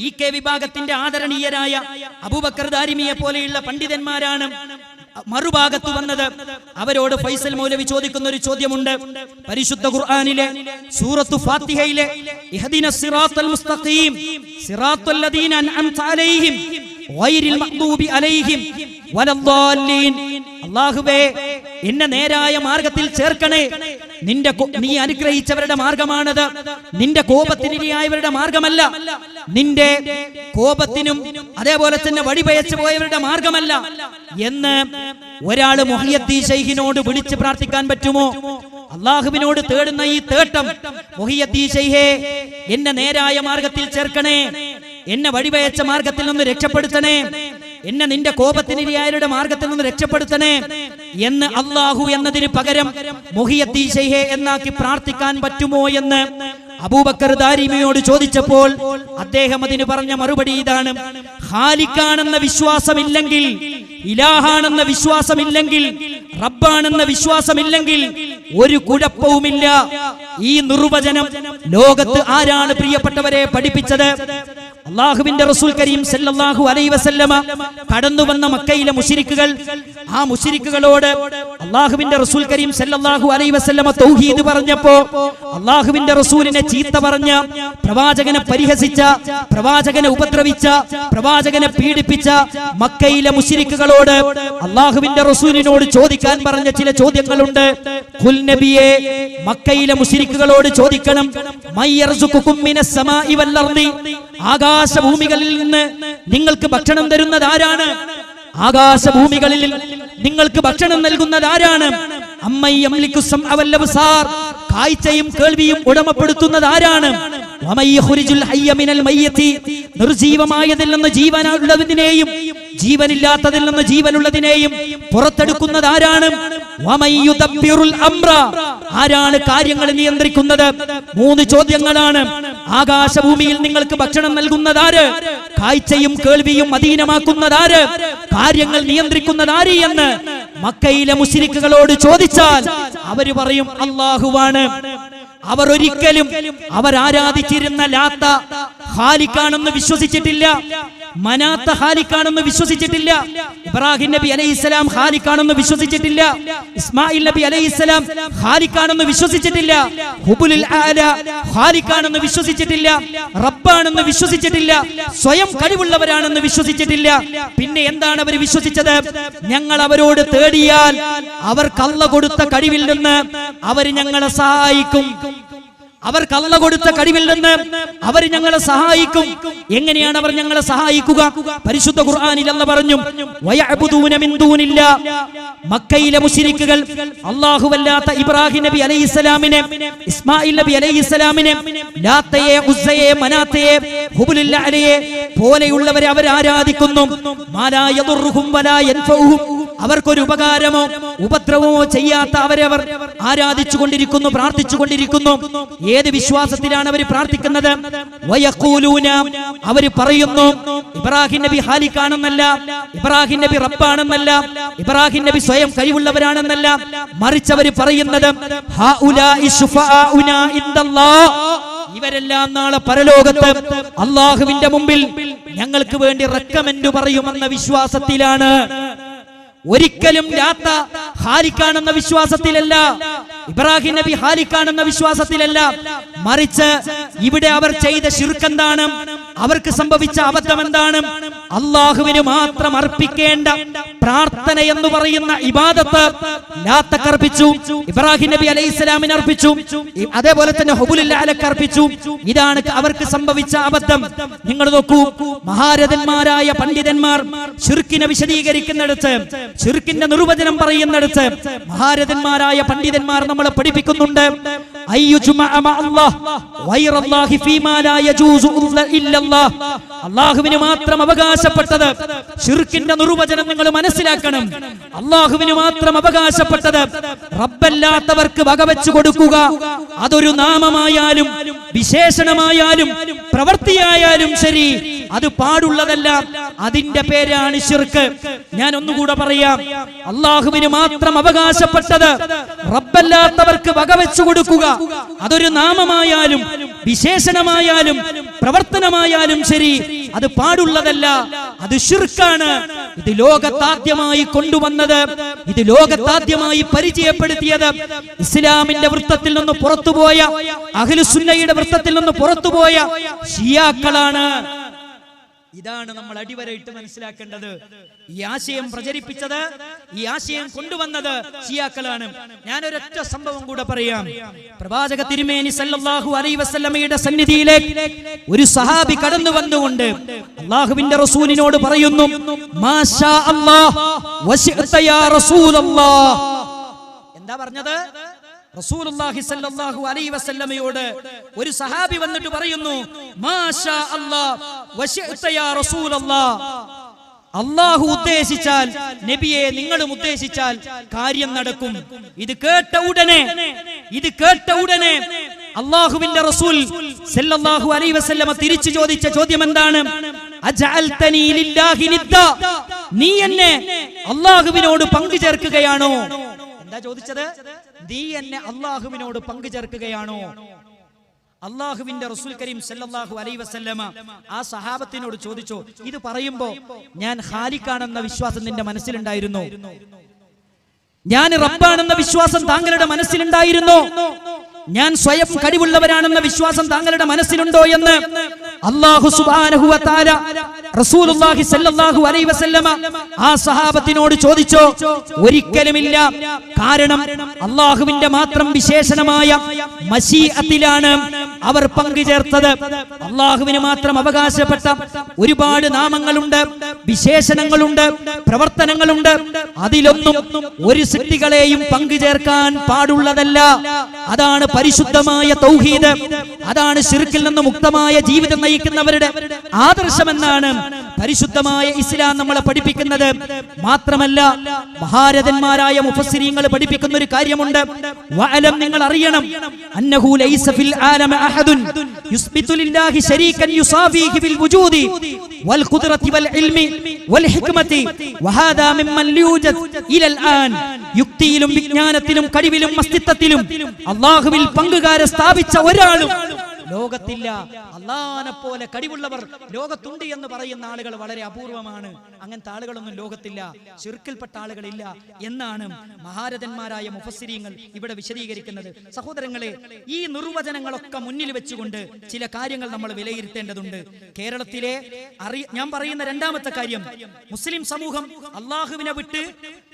EK വിഭാഗത്തിന്റെ ആദരണീയരായ അബൂബക്കർ ദാരിമിയെ പോലെയുള്ള പണ്ഡിതന്മാരാണ് മറുഭാഗത്ത് വന്നത്. അവരോട് ഫൈസൽ മൗലവി ചോദിക്കുന്ന ഒരു ചോദ്യമുണ്ട്. പരിശുദ്ധ ഖുർആനിലെ സൂറത്തു ഫാത്തിഹയിലെ ഇഹ്ദിനസ് സിറാത്തൽ മുസ്തഖീം സിറാത്തൽ ലദീന അൻഅംത അലൈഹിം ഗൈറിൽ മഗ്ദൂബി അലൈഹിം വലദ്ദാല്ലീൻ, അല്ലാഹുവേ എന്നെ നേരായ മാർഗത്തിൽ ചേർക്കണേ. നീ അനുഗ്രഹിച്ചവരുടെ മാർഗമാണത്, നിന്റെ കോപത്തിനിരയായവരുടെ മാർഗമല്ല. നിന്റെ കോപത്തിനും അതേപോലെ തന്നെ വഴിപയച്ചു പോയവരുടെ മാർഗമല്ല എന്ന് ഒരാള് മുഹിയദ്ദീൻ ശൈഖിനോട് വിളിച്ച് പ്രാർത്ഥിക്കാൻ പറ്റുമോ? അള്ളാഹുവിനോട് തേടുന്ന ഈ തേട്ടം, മുഹിയദ്ദീൻ ശൈഖേ എന്നെ നേരായ മാർഗത്തിൽ ചേർക്കണേ, എന്നെ വഴിപയച്ച മാർഗത്തിൽ നിന്ന് രക്ഷപ്പെടുത്തണേ, എന്നെ നിന്റെ കോപത്തിനിരയായവരുടെ മാർഗത്തിൽ നിന്ന് രക്ഷപ്പെടുത്തണേ എന്ന് അല്ലാഹു എന്നതിന് പകരം മുഹിയദ്ദീൻ ശൈഖേ എന്നാക്കി പ്രാർത്ഥിക്കാൻ പറ്റുമോ എന്ന് അബൂബക്കർ ദാരിമിയോട് ചോദിച്ചപ്പോൾ അദ്ദേഹം അതിന് പറഞ്ഞ മറുപടി ഇതാണ്: ഖാലിഖാണെന്ന വിശ്വാസമില്ലെങ്കിൽ, ഇലാഹാണെന്ന വിശ്വാസമില്ലെങ്കിൽ, റബ്ബാണെന്ന വിശ്വാസമില്ലെങ്കിൽ ഒരു കുഴപ്പവുമില്ല. ഈ നിർവചനം ലോകത്ത് ആരാണ് പ്രിയപ്പെട്ടവരെ പഠിപ്പിച്ചത്? അല്ലാഹുവിന്റെ റസൂൽ കരീം സല്ലല്ലാഹു അലൈഹി വസല്ലമ കടന്നു വന്ന മക്കയിലെ മുശ്രിക്കുകൾ. ആ മുശ്രിക്കുകളോട് അല്ലാഹുവിന്റെ റസൂൽ കരീം സല്ലല്ലാഹു അലൈഹി വസല്ലമ തൗഹീദ് പറഞ്ഞപ്പോ അല്ലാഹുവിന്റെ റസൂലിനെ ചീത്ത പറഞ്ഞ, പ്രവാചകനെ പരിഹസിച്ച, പ്രവാചകനെ ഉപദ്രവിച്ച, പ്രവാചകനെ പീഡിപ്പിച്ച മക്കയിലെ മുശ്രിക്കുകളോട് അല്ലാഹുവിന്റെ റസൂലിനോട് ചോദിക്കാൻ പറഞ്ഞ ചില ചോദ്യങ്ങളുണ്ട്. ഖുൽ നബിയെ, മക്കയിലെ മുശ്രിക്കുകളോട് ചോദിക്കണം, മയ്യർസുകുകും മിനസ് സമാഇ വൽ അർദി, ആകാശഭൂമികളിൽ നിന്ന് നിങ്ങൾക്ക് ഭക്ഷണം തരുന്നത് ആരാണ്? ആകാശഭൂമികളിൽ നിങ്ങൾക്ക് ഭക്ഷണം നൽകുന്നത് ആരാണ്? അമ്മൈ യംലിക്കു സമഅ വൽ അബ്സാർ, കാഴ്ചയും കേൾവിയും ഉടമപ്പെടുത്തുന്നത് ആരാണ്? വമൈ യഖ്റുജുൽ ഹയ്യ മിനൽ മയ്യിതി, നിർജീവമായതിൽ നിന്ന് ജീവനുള്ളതിനെയും ജീവനില്ലാത്തതിൽ നിന്ന് ജീവനുള്ളതിനെയും പുറത്തെടുക്കുന്നത് ആരാണ്? വമൈ യുദബ്ബിറുൽ അംറ, ആരാണ് കാര്യങ്ങൾ നിയന്ത്രിക്കുന്നത്? 3 ചോദ്യങ്ങളാണ്. ആകാശഭൂമിയിൽ നിങ്ങൾക്ക് ഭക്ഷണം നൽകുന്നത് ആര്? കാഴ്ചയും കേൾവിയും അധീനമാക്കുന്നത് ആര്? കാര്യങ്ങൾ നിയന്ത്രിക്കുന്നത് ആര് എന്ന് മക്കയിലെ മുശ്രിക്കുകളോട് ചോദിച്ചാൽ അവര് പറയും അല്ലാഹുവാണ്. അവർ ഒരിക്കലും അവർ ആരാധിച്ചിരുന്ന ലാത്ത ഖാലിഖാണെന്ന് വിശ്വസിച്ചിട്ടില്ല, മനാത്ത ഖാലിഖാണെന്ന് വിശ്വസിച്ചിട്ടില്ല, ഇബ്രാഹിം നബി അലൈഹിസ്സലാം ഖാലിഖാണെന്ന് വിശ്വസിച്ചിട്ടില്ല, ഇസ്മായിൽ നബി അലൈഹിസ്സലാം ഖാലിഖാണെന്ന് വിശ്വസിച്ചിട്ടില്ല, ഹുബുലുൽ ആല ഖാലിഖാണെന്ന് വിശ്വസിച്ചിട്ടില്ല, റബ്ബാണെന്ന് വിശ്വസിച്ചിട്ടില്ല, സ്വയം കഴിവുള്ളവരാണെന്ന് വിശ്വസിച്ചിട്ടില്ല. പിന്നെ എന്താണ് അവർ വിശ്വസിച്ചത്? ഞങ്ങൾ അവരോട് തേടിയാൽ അവർക്ക് അല്ലാഹു കൊടുത്ത കഴിവിൽ നിന്ന് അവർ ഞങ്ങളെ സഹായിക്കും. അവർക്ക് അല്ലാഹു കൊടുത്ത കഴിവിൽ നിന്ന് അവർ ഞങ്ങളെ സഹായിക്കും. എങ്ങനെയാണ് അവർ ഞങ്ങളെ സഹായിക്കുക? പരിശുദ്ധ ഖുർആനിൽ അല്ലാഹു പറഞ്ഞു, വയഅബുദൂന മിൻ ദൂനില്ലാ. മക്കയിലെ മുശ്രിക്കുകൾ അല്ലാഹുവല്ലാത്ത ഇബ്രാഹിം നബി അലൈഹിസ്സലാമിനെ, ഇസ്മായിൽ നബി അലൈഹിസ്സലാമിനെ, ലാത്തയെ, ഉസ്സയെ, മനാത്തയെ, ഹുബുലിൽ അലയെ പോലെയുള്ളവരെ അവർ ആരാധിക്കുന്നു. മാലാ യദുർറുഹും വലാ യൻഫഉഹും. അവർക്കൊരു ഉപകാരമോ ഉപദ്രവമോ ചെയ്യാത്ത അവരെ അവർ ആരാധിച്ചു കൊണ്ടിരിക്കുന്നു, പ്രാർത്ഥിച്ചു കൊണ്ടിരിക്കുന്നു. ഏത് വിശ്വാസത്തിലാണ് അവർ പ്രാർത്ഥിക്കുന്നത്? വയഖൂലൂന, അവർ പറയുന്നു ഇബ്രാഹിം നബി ഖാലിഖാണെന്നല്ല, ഇബ്രാഹിം നബി റബ്ബാണെന്നല്ല, ഇബ്രാഹിം നബി സ്വയം കഴിവുള്ളവരാണെന്നല്ല, മറിച്ച് അവർ പറയുന്നത് ഹഉലാഇ ശുഫാഉനാ ഇൻദല്ലാഹ്. ഇവരെല്ലാം നാളെ പരലോകത്ത് അല്ലാഹുവിന്റെ മുമ്പിൽ ഞങ്ങൾക്ക് വേണ്ടി റെക്കമെൻഡ് പറയുമെന്ന വിശ്വാസത്തിലാണ്. ഒരിക്കലും ലാത്ത ഖാലിഖാണെന്ന വിശ്വാസത്തിലല്ല, ഇബ്രാഹിം നബി ഖാലിഖാണെന്ന വിശ്വാസത്തിലല്ല, മറിച്ച് ഇവിടെ അവർ ചെയ്ത ശിർക്ക് എന്താണ്? അവർക്ക് സംഭവിച്ച അബദ്ധം എന്താണ്? അല്ലാഹുവിന് മാത്രം അർപ്പിക്കേണ്ട പ്രാർത്ഥന എന്ന് പറയുന്ന ഇബാദത്ത് ലാത്തക്ക് അർപ്പിച്ചു, ഇബ്രാഹിം നബി അലൈഹിസ്സലാമിന് അർപ്പിച്ചു, അതേപോലെ തന്നെ ഹുബുലിൽ അലക്ക് അർപ്പിച്ചു. ഇതാണ് അവർക്ക് സംഭവിച്ച അബദ്ധം. നിങ്ങൾ നോക്കൂ, മഹാരഥന്മാരായ പണ്ഡിതന്മാർ ശിർക്കിനെ വിശദീകരിക്കുന്നിടത്ത്, ശിർക്കിന്റെ നിർവചനം പറയുന്നിടത്ത് മഹാരഥന്മാരായ പണ്ഡിതന്മാർ നമ്മളെ പഠിപ്പിക്കുന്നുണ്ട്, അല്ലാഹുവിന് മാത്രം അവകാശപ്പെട്ടത്. ശിർക്കിന്റെ നിർവചനം നിങ്ങൾ മനസ്സിലാക്കണം. അല്ലാഹുവിന് മാത്രം അവകാശപ്പെട്ടത് റബ്ബല്ലാത്തവർക്ക് വകവെച്ചു കൊടുക്കുക. അതൊരു നാമമായാലും വിശേഷണമായാലും പ്രവൃത്തിയായാലും ശരി, അത് പാടുള്ളതല്ല. അതിന്റെ പേരാണ് ശിർക്ക്. ഞാൻ ഒന്നുകൂടെ പറയാം, അല്ലാഹുവിന് മാത്രം അവകാശപ്പെട്ടത് റബ്ബല്ലാത്തവർക്ക് വകവെച്ചു കൊടുക്കുക. അതൊരു നാമമായാലും വിശേഷണമായാലും പ്രവർത്തനമായാലും ശരി, അത് പാടുള്ളതല്ല, അത് ശിർക്കാണ്. ഇത് ലോകത്താദ്യമായി കൊണ്ടുവന്നത്, ഇത് ലോകത്താദ്യമായി പരിചയപ്പെടുത്തിയത് ഇസ്ലാമിന്റെ വൃത്തത്തിൽ നിന്ന് പുറത്തുപോയ, അഹ്ലുസുന്നയുടെ വൃത്തത്തിൽ നിന്ന് പുറത്തുപോയ ഷിയാക്കളാണ്. ഇതാണ് നമ്മൾ അടിവരയിട്ട് മനസ്സിലാക്കേണ്ടത്. ഈ ആശയം പ്രചരിപ്പിച്ചത്, ഈ ആശയം കൊണ്ടുവന്നത് ഷിയാക്കളാണ്. ഞാനൊരൊറ്റ സംഭവം കൂടെ പറയാം. പ്രവാചക തിരുമേനി സല്ലല്ലാഹു അലൈഹി വസല്ലമയുടെ സന്നിധിയിലേക്ക് ഒരു സഹാബി കടന്നു വന്നുകൊണ്ട് അല്ലാഹുവിന്റെ റസൂലിനോട് പറയുന്നു, മാഷാ അല്ലാഹ് വശിഅത യാ റസൂലല്ലാഹ്. എന്താ പറഞ്ഞത്? റസൂലുള്ളാഹി സ്വല്ലല്ലാഹു അലൈഹി വസല്ലമയോട് ഒരു സഹാബി വന്നിട്ട് പറയുന്നു, മാഷാ അല്ലാഹ് വശിഅത യാ റസൂലല്ലാഹ്. അല്ലാഹു ഉദ്ദേശിച്ചാൽ, നബിയെ നിങ്ങളും ഉദ്ദേശിച്ചാൽ കാര്യം നടക്കും. ഇത് കേട്ട ഉടനെ അല്ലാഹുവിന്റെ റസൂൽ സല്ലല്ലാഹു അലൈഹി വസല്ലമ തിരിച്ചു ചോദിച്ച ചോദ്യം എന്താണ്? അജഅൽതനി ലില്ലാഹി നിദ്ദ. നീ എന്നെ അല്ലാഹുവിനോട് പങ്കു ചേർക്കുകയാണോ? എന്താ ചോദിച്ചത്? നീ എന്നെ അല്ലാഹുവിനോട് പങ്കു ചേർക്കുകയാണോ? അല്ലാഹുവിന്റെ റസൂൽ കരീം സല്ലല്ലാഹു അലൈഹി വസല്ലമ ആ സഹാബത്തിനോട് ചോദിച്ചു, ഇത് പറയുമ്പോ ഞാൻ ഖാലിഖാണെന്ന വിശ്വാസം നിന്റെ മനസ്സിലുണ്ടായിരുന്നോ? ഞാൻ റബ്ബാണെന്ന വിശ്വാസം താങ്കളുടെ മനസ്സിലുണ്ടായിരുന്നോ? ഞാൻ സ്വയം കഴിവുള്ളവരാണെന്ന വിശ്വാസം താങ്കളുടെ മനസ്സിലുണ്ടോ എന്ന് അല്ലാഹു സുബ്ഹാനഹു വ തആല റസൂലുള്ളാഹി സ്വല്ലല്ലാഹു അലൈഹി വസല്ലമ ആ സഹാബത്തിനോട് ചോദിച്ചോ? ഒരിക്കലുമില്ല. കാരണം അല്ലാഹുവിന്റെ മാത്രം വിശേഷണമായ മശീഅത്തിലാണ് അവർ പങ്കുചേർത്തത്. അല്ലാഹുവിന് മാത്രം അവകാശപ്പെട്ട ഒരുപാട് നാമങ്ങളുണ്ട്, വിശേഷണങ്ങളുണ്ട്, പ്രവർത്തനങ്ങളുണ്ട്. അതിലൊന്നും ഒരു സൃഷ്ടികളെയും പങ്കുചേർക്കാൻ പാടുള്ളതല്ല. അതാണ് പരിശുദ്ധമായ തൗഹീദ്. അതാണ് ശിർക്കിൽ നിന്ന് മുക്തമായ ജീവിതം നയിക്കുന്നവരുടെ ആദർശമെന്നാണ് പരിശുദ്ധമായ ഇസ്ലാം നമ്മളെ പഠിപ്പിക്കുന്നത്. മാത്രമല്ല, മഹാരഥന്മാരായ മുഫസ്സിരീങ്ങൾ പഠിപ്പിക്കുന്ന ഒരു കാര്യമുണ്ട്. വഅലം, നിങ്ങൾ അറിയണം, അന്നഹു ലൈസ ഫിൽ ആലമ അഹദുൻ യുസ്ബിതു ലില്ലാഹി ശരീകൻ യുസാഫീഹി ഫിൽ വുജൂദി വൽ ഖുദ്റതി വൽ ഇൽമി വൽ ഹിക്മതി വഹാദാ മിമ്മൻ യൂജദ് ഇലൽ ആൻ. യുക്തിയിലും വിജ്ഞാനത്തിലും കഴിവിലും അസ്തിത്വത്തിലും അല്ലാഹുവിൽ പങ്കുകാരെ സ്ഥാപിച്ച ഒരാളും ലോകത്തില്ല. അള്ളാനെ പോലെ കഴിവുള്ളവർ ലോകത്തുണ്ട് എന്ന് പറയുന്ന ആളുകൾ വളരെ അപൂർവമാണ്. അങ്ങനത്തെ ആളുകളൊന്നും ലോകത്തില്ല, ശിർക്കിൽപ്പെട്ട ആളുകളില്ല എന്നാണ് മഹാരഥന്മാരായ മുഫസ്സിരീങ്ങൾ ഇവിടെ വിശദീകരിക്കുന്നത്. സഹോദരങ്ങളെ, ഈ നിർവചനങ്ങളൊക്കെ മുന്നിൽ വെച്ചുകൊണ്ട് ചില കാര്യങ്ങൾ നമ്മൾ വിലയിരുത്തേണ്ടതുണ്ട്. കേരളത്തിലെ ഞാൻ പറയുന്ന രണ്ടാമത്തെ കാര്യം, മുസ്ലിം സമൂഹം അള്ളാഹുവിനെ വിട്ട്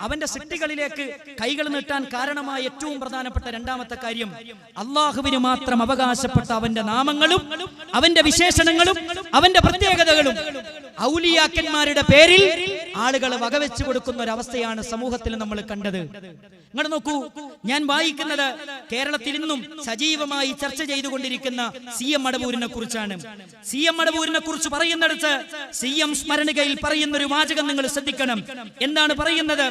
അവന്റെ സൃഷ്ടികളിലേക്ക് കൈകൾ നീട്ടാൻ കാരണമായ ഏറ്റവും പ്രധാനപ്പെട്ട രണ്ടാമത്തെ കാര്യം, അള്ളാഹുവിന് മാത്രം അവകാശപ്പെട്ട അവന്റെ നാമങ്ങളും അവന്റെ വിശേഷണങ്ങളും അവന്റെ പ്രത്യേകതകളും ഔലിയാക്കന്മാരുടെ പേരിൽ ആളുകൾ വകവെച്ചു കൊടുക്കുന്ന ഒരു അവസ്ഥയാണ് സമൂഹത്തിൽ നമ്മൾ കണ്ടത്. നിങ്ങൾ നോക്കൂ, ഞാൻ വായിക്കുന്നത് കേരളത്തിൽ ഇന്നും സജീവമായി ചർച്ച ചെയ്തുകൊണ്ടിരിക്കുന്ന CM മടവൂരിനെ കുറിച്ചാണ്. CM മടവൂരിനെ കുറിച്ച് പറയുന്നിടത്ത് CM സ്മരണികയിൽ പറയുന്ന ഒരു വാചകം നിങ്ങൾ ശ്രദ്ധിക്കണം. എന്താണ് പറയുന്നത്?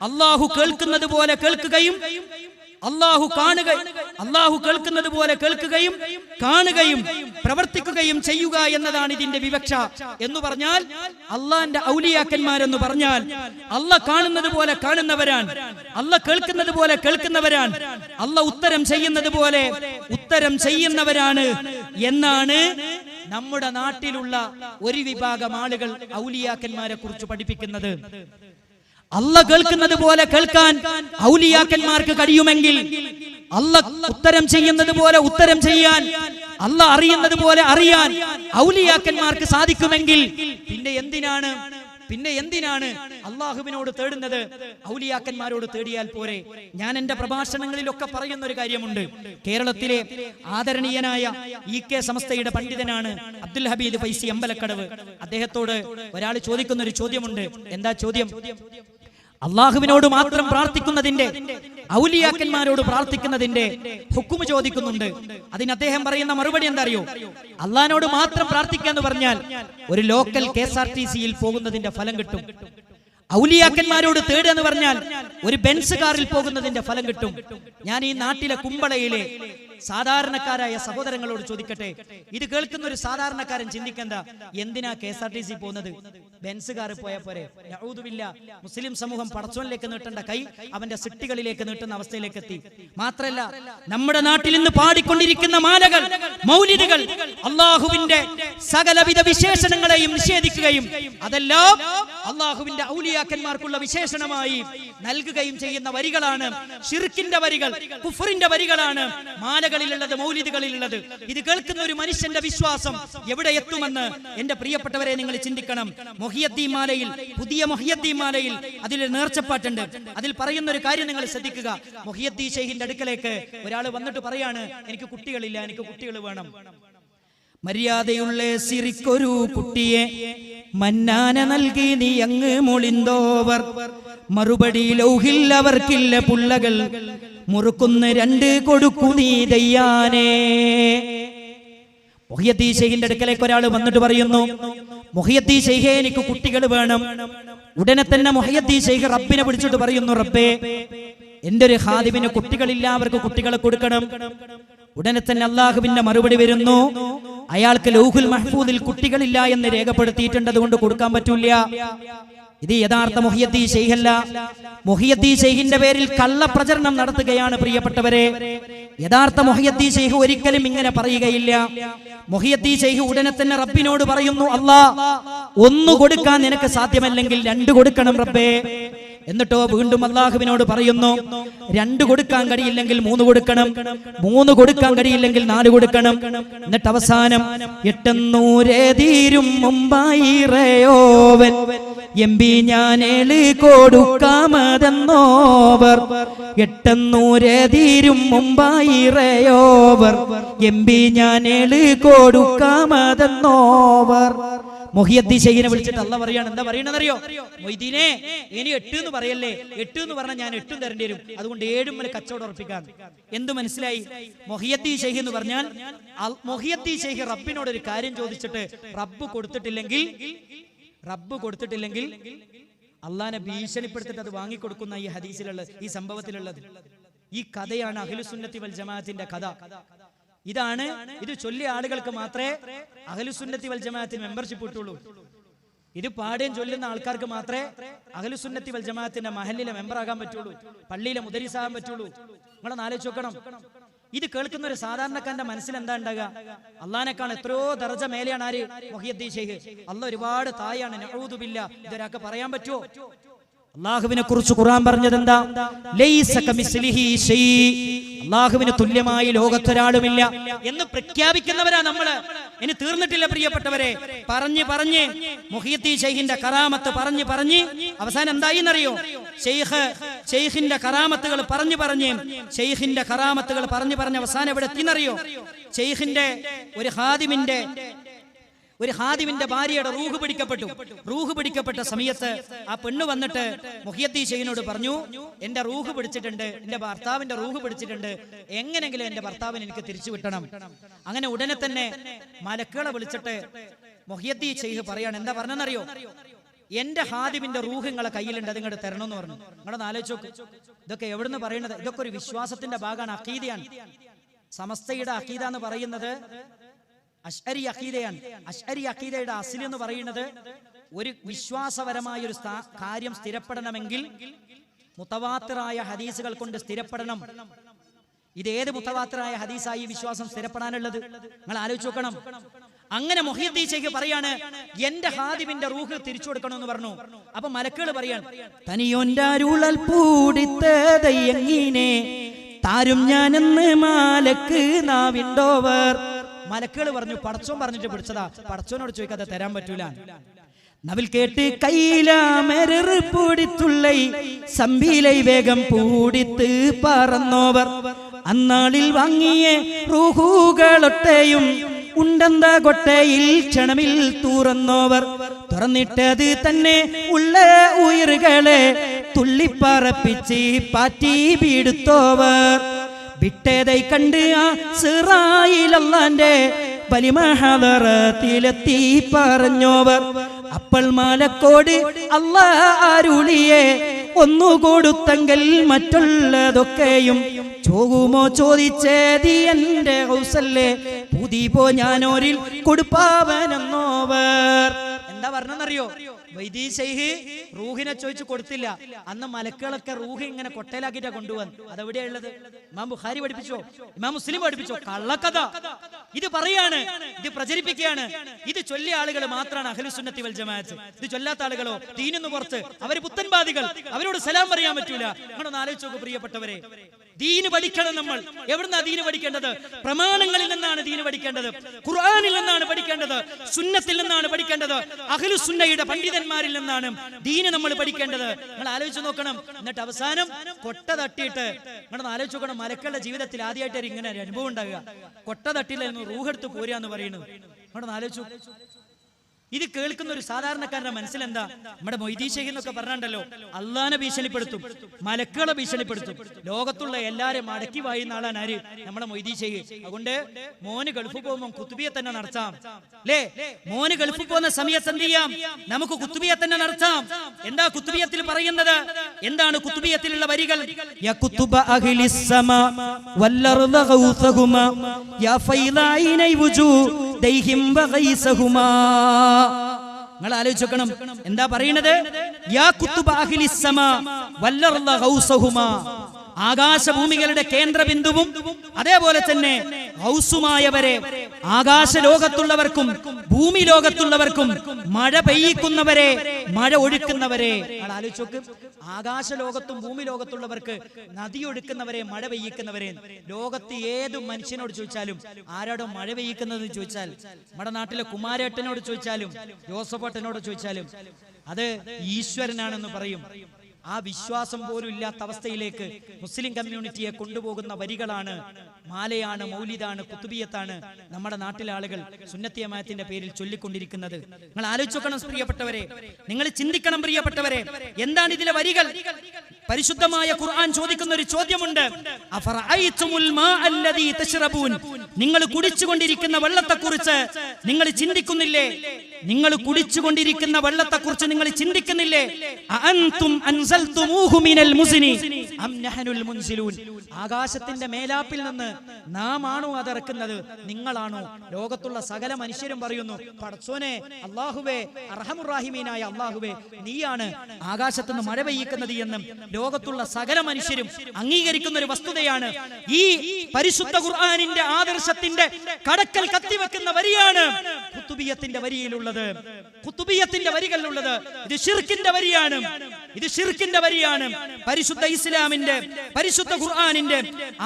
അള്ളാഹു കേൾക്കുന്നത് പോലെ കേൾക്കുകയും അള്ളാഹു കേൾക്കുന്നത് പോലെ കേൾക്കുകയും കാണുകയും പ്രവർത്തിക്കുകയും ചെയ്യുക എന്നതാണ് ഇതിന്റെ വിവക്ഷ. എന്ന് പറഞ്ഞാൽ അള്ളാന്റെ ഔലിയാക്കന്മാരെന്ന് പറഞ്ഞാൽ അള്ളാഹ് കാണുന്നത് പോലെ കാണുന്നവരാണ്, അള്ളാഹ് കേൾക്കുന്നത് പോലെ കേൾക്കുന്നവരാണ്, അള്ളാഹ് ഉത്തരം ചെയ്യുന്നത് പോലെ ഉത്തരം ചെയ്യുന്നവരാണ് എന്നാണ് നമ്മുടെ നാട്ടിലുള്ള ഒരു വിഭാഗം ആളുകൾ ഔലിയാക്കന്മാരെ കുറിച്ച് പഠിപ്പിക്കുന്നത്. അള്ളാഹ് കേൾക്കുന്നത് പോലെ കേൾക്കാൻ ഔലിയാക്കന്മാർക്ക് കഴിയുമെങ്കിൽ, അള്ളാഹ് ഉത്തരം ചെയ്യുന്നത് പോലെ ഉത്തരം ചെയ്യാൻ, അള്ളാഹ് അറിയുന്നത് പോലെ അറിയാൻ ഔലിയാക്കന്മാർക്ക് സാധിക്കുമെങ്കിൽ പിന്നെ എന്തിനാണ് അള്ളാഹുവിനോട് തേടുന്നത്? ഔലിയാക്കന്മാരോട് തേടിയാൽ പോരെ? ഞാൻ എന്റെ പ്രഭാഷണങ്ങളിലൊക്കെ പറയുന്ന ഒരു കാര്യമുണ്ട്. കേരളത്തിലെ ആദരണീയനായ EK സമസ്തയുടെ പണ്ഡിതനാണ് അബ്ദുൽ ഹബീദ് ഫൈസി അമ്പലക്കടവ്. അദ്ദേഹത്തോട് ഒരാൾ ചോദിക്കുന്ന ഒരു ചോദ്യമുണ്ട്. എന്താ ചോദ്യം? അള്ളാഹുവിനോട് മാത്രം പ്രാർത്ഥിക്കുന്നതിന്റെ, ഔലിയാക്കന്മാരോട് പ്രാർത്ഥിക്കുന്നതിന്റെ ഹുക്കുമ് ചോദിക്കുന്നുണ്ട്. അതിന് അദ്ദേഹം പറയുന്ന മറുപടി എന്താ അറിയോ? അള്ളാഹിനോട് മാത്രം പ്രാർത്ഥിക്കുക എന്ന് പറഞ്ഞാൽ ഒരു ലോക്കൽ KSRTCയിൽ പോകുന്നതിന്റെ ഫലം കിട്ടും. ഔലിയാക്കന്മാരോട് തേടുക എന്ന് പറഞ്ഞാൽ ഒരു ബെൻസ് കാറിൽ പോകുന്നതിന്റെ ഫലം കിട്ടും. ഞാൻ ഈ നാട്ടിലെ കുമ്പളയിലെ സാധാരണക്കാരായ സഹോദരങ്ങളോട് ചോദിക്കട്ടെ, ഇത് കേൾക്കുന്ന ഒരു സാധാരണക്കാരൻ ചിന്തിക്കണ്ട, എന്തിനാ KSRTC പോകുന്നത്? ബെൻസ് കാറിൽ പോയാൽ പോരെ? യഊദുബില്ല. മുസ്ലിം സമൂഹം പടച്ചോനിലേക്ക് നീട്ടേണ്ട കൈ അവന്റെ സിട്ടികളിലേക്ക് നീട്ടുന്ന അവസ്ഥയിലേക്ക് എത്തി. മാത്രല്ല, നമ്മുടെ നാട്ടിൽ ഇന്ന് പാടിക്കൊണ്ടിരിക്കുന്ന മാലകൾ, മൗലിദുകൾ അള്ളാഹുവിന്റെ സകലവിധ വിശേഷണങ്ങളെയും നിഷേധിക്കുകയും അതെല്ലാം അള്ളാഹുവിന്റെ ഔലിയാക്കന്മാർക്കുള്ള വിശേഷണമായി നൽകുകയും ചെയ്യുന്ന വരികളാണ്. ശിർക്കിന്റെ വരികൾ, കുഫറിന്റെ വരികളാണ് മാലകളിലുള്ളത്, മൗലിദുകളിലുള്ളത്. ഇത് കേൾക്കുന്ന ഒരു മനുഷ്യന്റെ വിശ്വാസം എവിടെ എത്തുമെന്ന് എന്റെ പ്രിയപ്പെട്ടവരെ നിങ്ങൾ ചിന്തിക്കണം. മുഹിയദ്ദീൻ മാലയിൽ, പുതിയ മുഹിയദ്ദീൻ മാലയിൽ അതിലൊരു നേർച്ചപ്പാട്ടുണ്ട്. അതിൽ പറയുന്ന ഒരു കാര്യം നിങ്ങൾ ശ്രദ്ധിക്കുക. മുഹിയദ്ദീൻ ശൈഖിന്റെ അടുക്കലേക്ക് ഒരാൾ വന്നിട്ട് പറയാണ്, എനിക്ക് കുട്ടികളില്ല, എനിക്ക് കുട്ടികൾ വേണം. മര്യാദയുള്ള സിറിക്കൊരു കുട്ടിയെ മന്നാന നൽകി നീ അങ്ങ് മൊളിന്തോവർ, മറുപടി ലൗഹിൽ അവർക്കില്ല പുള്ളകൾ, മുറുക്കുന്ന 2 കൊടുക്കു നീ ദയ്യാനേ. മുഹിയദ്ദീൻ ശൈഖിന്റെ അടുക്കലേക്ക് ഒരാൾ വന്നിട്ട് പറയുന്നു, മുഹിയദ്ദീൻ ശൈഖേ എനിക്ക് കുട്ടികൾ വേണം. ഉടനെ തന്നെ മുഹിയദ്ദീൻ ശൈഖ് റബ്ബിനെ വിളിച്ചിട്ട് പറയുന്നു, റബ്ബേ എന്റെ ഒരു ഖാദിമിന് കുട്ടികളില്ല, അവർക്ക് കുട്ടികളെ കൊടുക്കണം. ഉടനെ തന്നെ അള്ളാഹുവിന്റെ മറുപടി വരുന്നു, അയാൾക്ക് ലൗഹുൽ മഹ്ഫൂദിൽ കുട്ടികളില്ല എന്ന് രേഖപ്പെടുത്തിയിട്ടുണ്ട്, അതുകൊണ്ട് കൊടുക്കാൻ പറ്റൂല. ഇത് യഥാർത്ഥ മുഹിയദ്ദീൻ ശൈഖല്ല. മുഹിയദ്ദീൻ ശൈഖിന്റെ പേരിൽ കള്ളപ്രചരണം നടത്തുകയാണ് പ്രിയപ്പെട്ടവരെ. യഥാർത്ഥ മുഹിയദ്ദീൻ ശൈഖ് ഒരിക്കലും ഇങ്ങനെ പറയുകയില്ല. മുഹിയദ്ദീൻ ശൈഖ് ഉടനെ തന്നെ റബ്ബിനോട് പറയുന്നു, അല്ലാഹ് 1 കൊടുക്കാൻ നിനക്ക് സാധ്യമല്ലെങ്കിൽ 2 കൊടുക്കണം റബ്ബേ. എന്നിട്ടോ വീണ്ടും അള്ളാഹുവിനോട് പറയുന്നു, 2 കൊടുക്കാൻ കഴിയില്ലെങ്കിൽ 3 കൊടുക്കണം, 3 കൊടുക്കാൻ കഴിയില്ലെങ്കിൽ 4 കൊടുക്കണം. എന്നിട്ട് അവസാനം 800 തീരും മുമ്പായി റയോവൻ MB ഞാൻ 7 കൊടുക്കാമതെന്നോവർ, 800 തീരും മുമ്പായി റയോവർ MB ഞാൻ 7 കൊടുക്കാമതെന്നോവർ. മുഹിയദ്ദീൻ ശൈഖിനെ വിളിച്ചിട്ട് അള്ളാഹ് പറയാണ്, എന്താ പറയണെന്നറിയോ? മൊയ്തീനെ ഇനി 8 എന്ന് പറയല്ലേ, 8 എന്ന് പറഞ്ഞാൽ ഞാൻ 8 തരേണ്ടി വരും, അതുകൊണ്ട് 7 മുതൽ കച്ചവടം ഉറപ്പിക്കാൻ. എന്ത് മനസ്സിലായി? മുഹിയദ്ദീൻ ശൈഖ് എന്ന് പറഞ്ഞാൽ മുഹിയദ്ദീൻ ശൈഖ് റബ്ബിനോട് ഒരു കാര്യം ചോദിച്ചിട്ട് റബ്ബ് കൊടുത്തിട്ടില്ലെങ്കിൽ അള്ളാഹിനെ ഭീഷണിപ്പെടുത്തിട്ട് അത് വാങ്ങിക്കൊടുക്കുന്ന ഈ ഹദീസിലുള്ളത്, ഈ സംഭവത്തിലുള്ളത്. ഈ കഥയാണ് അഹ്ലുസുന്നത്തി വൽ ജമാഅത്തിന്റെ കഥ. ഇത് ചൊല്ലിയ ആളുകൾക്ക് മാത്രമേ അഹ്ലുസുന്നത്തി വൽ ജമാഅത്തിന് മെമ്പർഷിപ്പ് കിട്ടുള്ളൂ. ഇത് പാടുകയും ചൊല്ലുന്ന ആൾക്കാർക്ക് മാത്രമേ അഹ്ലുസുന്നത്തി വൽ ജമാഅത്തിന്റെ മഹല്ലിലെ മെമ്പർ ആകാൻ പറ്റുള്ളൂ, പള്ളിയിലെ മുദരിസാകാൻ പറ്റുള്ളൂ. നിങ്ങളൊന്ന് ആലോചിച്ച് നോക്കണം. ഇത് കേൾക്കുന്ന ഒരു സാധാരണക്കാരന്റെ മനസ്സിൽ എന്താ ഉണ്ടാകുക? അള്ളാഹിനെക്കാൾ എത്രയോ ദർജ മേലെയാണ് ആര്? മുഹിയുദ്ദീൻ ശൈഖ്. അള്ളാഹ് ഒരുപാട് തായാണ്. നഊദു ബില്ലാഹ്. ഇതൊരാൾക്ക് പറയാൻ പറ്റുമോ? അള്ളാഹുവിനെ കുറിച്ച് ഖുർആൻ പറഞ്ഞത് എന്താ? ലൈസ കമിസ്ലിഹി ശൈ. അള്ളാഹുവിന് തുല്യമായി ലോകത്തൊരാളുമില്ല എന്ന് പ്രഖ്യാപിക്കുന്നവരാ നമ്മള്. ഇനി തീർന്നിട്ടില്ല പ്രിയപ്പെട്ടവരെ. പറഞ്ഞ് മുഹിയുദ്ദീൻ ശൈഖിന്റെ കറാമത്ത് പറഞ്ഞ് അവസാനം എന്തായി എന്നറിയോ? ശൈഖിന്റെ കറാമത്തുകൾ പറഞ്ഞ് അവസാനം എവിടെ എത്തിയെന്നറിയോ? ശൈഖിന്റെ ഒരു ഹാദിമിന്റെ ഭാര്യയുടെ റൂഹ് പിടിക്കപ്പെട്ട സമയത്ത് ആ പെണ്ണ് വന്നിട്ട് മുഹിയുദ്ദീൻ ശൈഖിനോട് പറഞ്ഞു, എന്റെ റൂഹ് പിടിച്ചിട്ടുണ്ട്, എന്റെ ഭർത്താവിന്റെ റൂഹ് പിടിച്ചിട്ടുണ്ട്, എങ്ങനെങ്കിലും എന്റെ ഭർത്താവിനെ എനിക്ക് തിരിച്ചു വിട്ടണം. അങ്ങനെ ഉടനെ തന്നെ മലക്കുകളെ വിളിച്ചിട്ട് മുഹിയുദ്ദീൻ ശൈഖ് പറയാണ്, എന്താ പറഞ്ഞെന്നറിയോ? എന്റെ ഹാദിമിന്റെ റൂഹ് നിങ്ങളെ കയ്യിലുണ്ട്, അത് ഇങ്ങോട്ട് തരണമെന്ന് പറഞ്ഞു. നിങ്ങളൊന്ന് ആലോചിച്ച് നോക്ക്. ഇതൊക്കെ എവിടുന്ന് പറയുന്നത്? ഇതൊക്കെ ഒരു വിശ്വാസത്തിന്റെ ഭാഗമാണ്, അഖീദയാണ്. സമസ്തയുടെ അഖീദ എന്ന് പറയുന്നത് അശ്അരി അഖീദയാണ്. അശ്അരി അഖീദയുടെ അസ്ൽ എന്ന് പറയുന്നത് ഒരു വിശ്വാസപരമായ ഒരു കാര്യം സ്ഥിരപ്പെടണമെങ്കിൽ മുതവാത്തിറായ ഹദീസുകൾ കൊണ്ട് സ്ഥിരപ്പെടണം. ഇത് ഏത് മുതവാത്തിറായ ഹദീസായി വിശ്വാസം സ്ഥിരപ്പെടാനുള്ളത്? നിങ്ങൾ ആലോചിച്ച് നോക്കണം. അങ്ങനെ മുഹിയുദ്ദീൻ ശൈഖ് പറയാണ്, എന്റെ ഹാദിമിന്റെ റൂഹ് തിരിച്ചു കൊടുക്കണമെന്ന് പറഞ്ഞു. അപ്പൊ മലക്കുകൾ പറയാണ്, തനിയൊന്റാരുളൽ പൂടിത്തതയെങ്ങിനെ താരും ഞാനെന്ന് മാലക്ക് നാവിണ്ടോവർ. മലക്കുകൾ പറഞ്ഞു, പടച്ചോൻ പറഞ്ഞിട്ട് പിടിച്ചതാ, പടച്ചോനോട് ചോദിക്കാതെ തരാൻ പറ്റൂല. നവിൽ കേട്ട് കയ്യിലാമരർ പൂടിത്തുള്ളൈ സമ്പിലൈ വേഗം പൂടിത്ത് പറന്നോവർ. അന്നാളിൽ വാങ്ങിയ റൂഹുകളൊട്ടെയും ഉണ്ടെന്ത കൊട്ടയിൽ ക്ഷണമിൽ തുറന്നോവർ. തുറന്നിട്ടത് തന്നെ ഉള്ള ഉയറുകളെ തുള്ളിപ്പറപ്പിച്ച് പാറ്റി പീടുത്തോവർ. വിട്ടേതൈ കണ്ട് ആ സിറായിൽ അല്ലാന്റെ ബലിമഹദറത്തിലെത്തി പറഞ്ഞോവർ. അപ്പോൾ മാലക്കോട് അല്ലാഹ് അരുളിയെ ഒന്നു കൊടുത്തെങ്കിൽ മറ്റുള്ളതൊക്കെയും ചോകുമോ ചോദിച്ചേതി എന്റെ ഹൗസല്ലേ പുതിപോ ഞാനോരിൽ കൊടുപ്പാവനെന്നോവർ. എന്താ പറഞ്ഞെന്നറിയോ? വൈദ്യ ശൈഖ് റൂഹിനെ ചോദിച്ചു കൊടുത്തില്ല. അന്ന് മലക്കുകളൊക്കെ റൂഹ് ഇങ്ങനെ കൊട്ടയിലാക്കിയിട്ടാ കൊണ്ടുവന്നു. അതെവിടെയാ ഉള്ളത്? ഇമാം ബുഖാരി പഠിപ്പിച്ചോ? ഇമാം മുസ്ലിം പഠിപ്പിച്ചോ? കള്ളക്കഥ. ഇത് പറയാണ്, ഇത് പ്രചരിപ്പിക്കുകയാണ്. ഇത് ചൊല്ലിയ ആളുകൾ മാത്രമാണ് അഹ്ലുസുന്നത്തി വൽ ജമാഅത്ത്. ഇത് ചൊല്ലാത്ത ആളുകളോ ദീനിന്ന് പുറത്ത്, അവര് പുത്തൻവാദികൾ, അവരോട് സലാം പറയാൻ പറ്റൂല. നിങ്ങളൊന്ന് ആലോചിച്ച് നോക്കൂ പ്രിയപ്പെട്ടവരെ. ദീന് പഠിക്കണം നമ്മൾ. എവിടുന്നാ ദീന് പഠിക്കേണ്ടത്? പ്രമാണങ്ങളിൽ നിന്നാണ് ദീന് പഠിക്കേണ്ടത്. ഖുർആനിൽ നിന്നാണ് പഠിക്കേണ്ടത്. സുന്നത്തിൽ നിന്നാണ് പഠിക്കേണ്ടത്. അഹ്ലുസുന്നയുടെ പണ്ഡിതന്മാരിൽ നിന്നാണ് ദീന് നമ്മൾ പഠിക്കേണ്ടത്. നിങ്ങൾ ആലോചിച്ച് നോക്കണം. എന്നിട്ട് അവസാനം കൊട്ട തട്ടിയിട്ട് നിങ്ങളൊന്ന് ആലോചിച്ച് നോക്കണം. മലക്കളുടെ ജീവിതത്തിൽ ആദ്യമായിട്ട് ഇങ്ങനെ ഒരു അനുഭവം ഉണ്ടാകുക. കൊട്ട തട്ടിയിലായിരുന്നു റൂഹെടുത്ത് പോരാന്ന് പറയുന്നത്. നിങ്ങളൊന്ന് ആലോചിച്ചു. ഇത് കേൾക്കുന്ന ഒരു സാധാരണക്കാരന്റെ മനസ്സിലെന്താ? നമ്മുടെ മൊയ്തീൻ ശൈഖ് എന്നൊക്കെ പറഞ്ഞാണ്ടല്ലോ, അള്ളാനെ ഭീഷണിപ്പെടുത്തും, മലക്കുകളെ ഭീഷണിപ്പെടുത്തും, ലോകത്തുള്ള എല്ലാരെയും അടക്കി വായുന്ന ആളാണ് ആര്? നമ്മുടെ മൊയ്തീൻ ശൈഖ്. അതുകൊണ്ട് മോന് ഗൾഫിൽ പോകുമ്പോൾ കുത്തുബിയെ തന്നെ നടത്താം അല്ലേ? മോന് ഗൾഫിൽ പോകുന്ന സമയത്ത് എന്ത് ചെയ്യാം? നമുക്ക് കുത്തുബിയെ തന്നെ നടത്താം. എന്താ കുത്തുബിയത്തിൽ പറയുന്നത്? എന്താണ് കുത്തുബിയത്തിലുള്ള വരികൾ? യാ കുതുബ അഹ്ലിസ് സമാ വല്ലർദ ഗൗസഹുമാ യാ ഫൈലായിനൈ വുജൂദൈഹിം വഗൈസഹുമാ. നിങ്ങൾ ആലോചിക്കണം. എന്താ പറയുന്നത്? യാ കുതുബ അഹ്ലിസ് സമാ വല്ലർദ ഗൗസഹുമാ. ആകാശഭൂമികളുടെ കേന്ദ്രബിന്ദുവും അതേപോലെ തന്നെ ഹൗസുമായവരെ, ആകാശ ലോകത്തുള്ളവർക്കും ഭൂമി ലോകത്തുള്ളവർക്കും മഴ പെയ്യിക്കുന്നവരെ, മഴ ഒഴുക്കുന്നവരെ. ആലോചിച്ച് നോക്ക്. ആകാശ ലോകത്തും ഭൂമി ലോകത്തുള്ളവർക്ക് നദി ഒഴുക്കുന്നവരെ, മഴ പെയ്യിക്കുന്നവരെ. ലോകത്ത് ഏത് മനുഷ്യനോട് ചോദിച്ചാലും ആരോടോ മഴ പെയ്യിക്കുന്നതെന്ന് ചോദിച്ചാൽ, നമ്മുടെ നാട്ടിലെ കുമാരേട്ടനോട് ചോദിച്ചാലും ജോസഫേട്ടനോട് ചോദിച്ചാലും അത് ഈശ്വരനാണെന്ന് പറയും. ആ വിശ്വാസം പോലും ഇല്ലാത്ത അവസ്ഥയിലേക്ക് മുസ്ലിം കമ്മ്യൂണിറ്റിയെ കൊണ്ടുപോകുന്ന വരികളാണ്, മാലയാണ്, മൗലിദാണ്, കുത്തുബിയത്താണ് നമ്മുടെ നാട്ടിലെ ആളുകൾ സുന്നത്തി ജമാഅത്തിന്റെ പേരിൽ ചൊല്ലിക്കൊണ്ടിരിക്കുന്നത്. നിങ്ങൾ ആലോചിച്ച് നോക്കണം പ്രിയപ്പെട്ടവരെ, നിങ്ങൾ ചിന്തിക്കണം പ്രിയപ്പെട്ടവരെ. എന്താണ് ഇതിലെ വരികൾ? പരിശുദ്ധമായ ഖുർആൻ ചോദിക്കുന്ന ഒരു ചോദ്യമുണ്ട്. അഫറഅയ്തുമുൽ മാ അല്ലദീ തശ്റബൂൻ. നിങ്ങൾ കുടിച്ചുകൊണ്ടിരിക്കുന്ന വെള്ളത്തെക്കുറിച്ച് നിങ്ങൾ ചിന്തിക്കുന്നില്ലേ? നിങ്ങൾ കുടിച്ചുകൊണ്ടിരിക്കുന്ന വെള്ളത്തെക്കുറിച്ച് നിങ്ങൾ ചിന്തിക്കുന്നില്ലേ? അഅൻതും അൻസൽതുമൂഹു മിനൽ മുസ്നി. അം നഹ്നുൽ മുൻസിലൂൻ, ആകാശത്തിന്റെ മേലാപ്പിൽ നിന്ന് നാം ആണോ അതിറക്കുന്നത്, നിങ്ങളാണോ? ലോകത്തുള്ള സകല മനുഷ്യരും പറയുന്നു, പടച്ചോനെ, അല്ലാഹുവേ, അർഹമുർ-റഹീമീനായ അല്ലാഹുവേ, നീയാണ് ആകാശത്ത് നിന്ന് മഴ പെയ്യിക്കുന്നത് എന്നും ലോകത്തുള്ള സകല മനുഷ്യരും അംഗീകരിക്കുന്ന ഒരു വസ്തുതയാണ്. ഈ പരിശുദ്ധ ഖുർആനിന്റെ ആദർശത്തിന്റെ കടക്കൽ കത്തിവെക്കുന്ന വരിയാണ് ഖുതുബിയ്യത്തിന്റെ വരിയിലുള്ളത്, ഖുതുബിയ്യത്തിന്റെ വരികളിലുള്ളത്. ഇത് ശിർക്കിന്റെ വരിയാണ്, ഇത് ശിർക്കിന്റെ വരിയാണ്. പരിശുദ്ധ ഇസ്ലാമിന്റെ, പരിശുദ്ധ ഖുർആനിന്റെ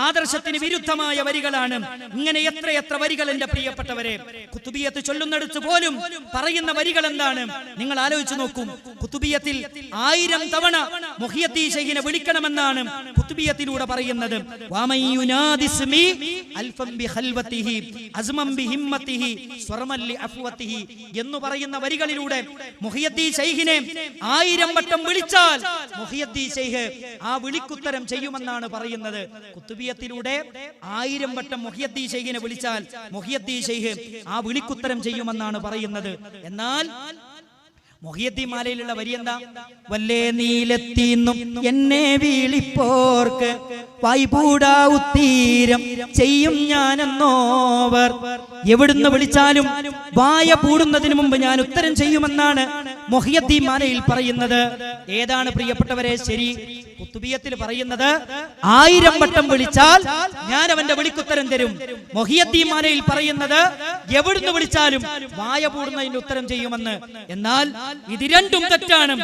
ആദർശത്തിന് വിരുദ്ധമായ വരികളാണ്. ഇങ്ങനെ എത്രയെത്ര വരികൾ എന്റെ പ്രിയപ്പെട്ടവരെ. ഖുതുബിയ്യത്ത് ചൊല്ലുന്നിടത്ത് പോലും പറയുന്ന വരികൾ എന്താണ് നിങ്ങൾ ആലോചിച്ചു നോക്കൂ. ഖുതുബിയ്യത്തിൽ 1000 തവണ മുഹിയദ്ദീൻ ശൈഖിനെ വിളിക്കണമെന്നാണ് ഖുതുബിയ്യത്തിലൂടെ പറയുന്നത്. വമൻ യുനാദിസ്മി അൽഫം ബിഖൽവതിഹി അസ്മം ബിഹിമ്മതിഹി സ്വറമൻ ലിഅഫ്വതിഹി എന്ന് പറയുന്ന വരികളിലൂടെ മുഹിയദ്ദീൻ ശൈഖിനെ 1000 വട്ടം വിളിച്ചാൽ മുഹിയദ്ദീൻ ശൈഖ് ആ വിളിക്കുത്തരം ചെയ്യുമെന്നാണ് പറയുന്നത്. ഖുതുബിയ്യത്തിലൂടെ 1000 വട്ടം മുഹിയദ്ദീൻ ശൈഖിനെ വിളിച്ചാൽ മുഹിയദ്ദീൻ ശൈഖ് ആ വിളിക്കുത്തരം ചെയ്യുമെന്നാണ് പറയുന്നത്. എന്നാൽ മുഹിയദ്ദീൻ മാലയിലുള്ള വരി എന്താ? വല്ലേ നീലെത്തിന്നും എന്നെ വീളിപ്പോർക്ക് വായ്പൂടാ ഉത്തീരം ചെയ്യും ഞാനെന്നോവർ. എവിടുന്ന് വിളിച്ചാലും വായ പൂടുന്നതിന് മുമ്പ് ഞാൻ ഉത്തരം ചെയ്യുമെന്നാണ് മുഹിയദ്ദീൻ മാലയിൽ പറയുന്നത്. ഏതാണ് പ്രിയപ്പെട്ടവരെ ശരി? ഖുതുബിയ്യത്തിൽ പറയുന്നത് 1000 വട്ടം വിളിച്ചാൽ ഞാൻ അവന്റെ വിളിക്കുത്തരം തരും. മുഹിയദ്ദീൻ മാലയിൽ പറയുന്നത് എവിടുന്ന് വിളിച്ചാലും വായ പൂടുന്നതിന് ഉത്തരം ചെയ്യുമെന്ന്. എന്നാൽ ഇത് രണ്ടും തെറ്റാണ്.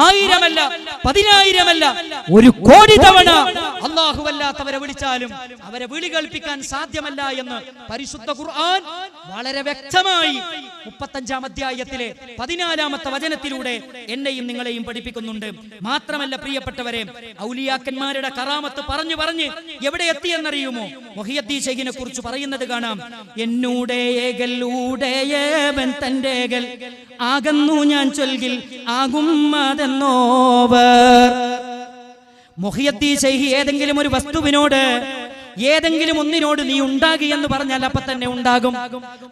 1000 അല്ല, 10000 അല്ല, 1,000,000 തവണ അല്ലാഹുവല്ലാത്തവരെ വിളിച്ചാലും അവരെ വിളി കേൾപ്പിക്കാൻ സാധ്യമല്ല എന്ന് പരിശുദ്ധ ഖുർആൻ വളരെ വ്യക്തമായി 35-ാം അധ്യായത്തിലെ 14-ാമത്തെ വചനത്തിലൂടെ എന്നെയും നിങ്ങളെയും പഠിപ്പിക്കുന്നുണ്ട്. മാത്രമല്ല പ്രിയപ്പെട്ടവരെ, ഔലിയാക്കന്മാരുടെ കറാമത്ത് പറഞ്ഞു പറഞ്ഞ് എവിടെ എത്തിയെന്നറിയുമോ? മുഹിയദ്ദീൻ ശൈഖിനെ കുറിച്ച് പറയുന്നത് കാണാം. എന്നൂടെ ഏകല്ലൂടേയവൻ തന്റേകൽ ആകുന്നു ഞാൻ ചൊൽകിൽ ആകും അതെന്നോവർ. മുഹിയദ്ദീൻ ശൈഖ് ഏതെങ്കിലും ഒരു വസ്തുവിനോട്, ഏതെങ്കിലും ഒന്നിനോട് നീ ഉണ്ടാകി എന്ന് പറഞ്ഞാൽ അപ്പൊ തന്നെ ഉണ്ടാകും.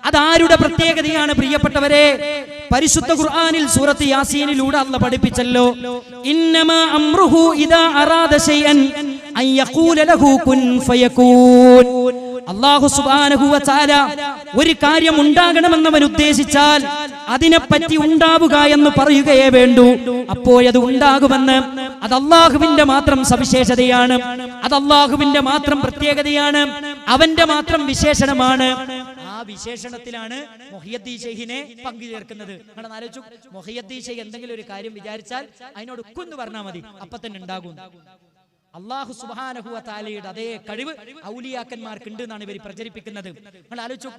അതാരുടെ പ്രത്യേകതയാണ് പ്രിയപ്പെട്ടവരെ? പരിശുദ്ധ ഖുർആനിൽ സൂറത്ത് യാസീനിലൂടെ അല്ലാഹു പഠിപ്പിച്ചല്ലോ, ഇന്നമാ അംറുഹു ഇദാ അറാദ ശൈഅൻ അൻ യഖൂല ലഹു കുൻ ഫയകൂൻ. അല്ലാഹു സുബ്ഹാനഹു വ തആല ഒരു കാര്യം ഉണ്ടാകണമെന്നവൻ ഉദ്ദേശിച്ചാൽ അതിനെപ്പറ്റി ഉണ്ടാവുക എന്ന് പറയുകയേ വേണ്ടൂ, അപ്പോഴത് ഉണ്ടാകുമെന്ന്. അത് അല്ലാഹുവിന്റെ മാത്രം സവിശേഷതയാണ്, അത് അല്ലാഹുവിന്റെ മാത്രം പ്രത്യേകതയാണ്, അവന്റെ മാത്രം വിശേഷണമാണ്. ആ വിശേഷണത്തിലാണ് മുഹിയദ്ദീൻ ശൈഖിനെ പങ്കുചേർക്കുന്നത്. നിങ്ങൾ ആലോചിച്ചു, മുഹിയദ്ദീൻ ശൈഖ് എന്തെങ്കിലും ഒരു കാര്യം വിചാരിച്ചാൽ അതിനോട് ഉക്കെന്ന് പറഞ്ഞാൽ മതി, അപ്പൊ തന്നെ ഉണ്ടാകും. അല്ലാഹു സുബ്ഹാനഹു വ തആലയുടെ അതേ കഴിവ് ഔലിയാക്കന്മാർക്ക് ഉണ്ട് എന്നാണ് ഇവർ പ്രചരിപ്പിക്കുന്നത്. നിങ്ങൾ ആലോചിച്ചു,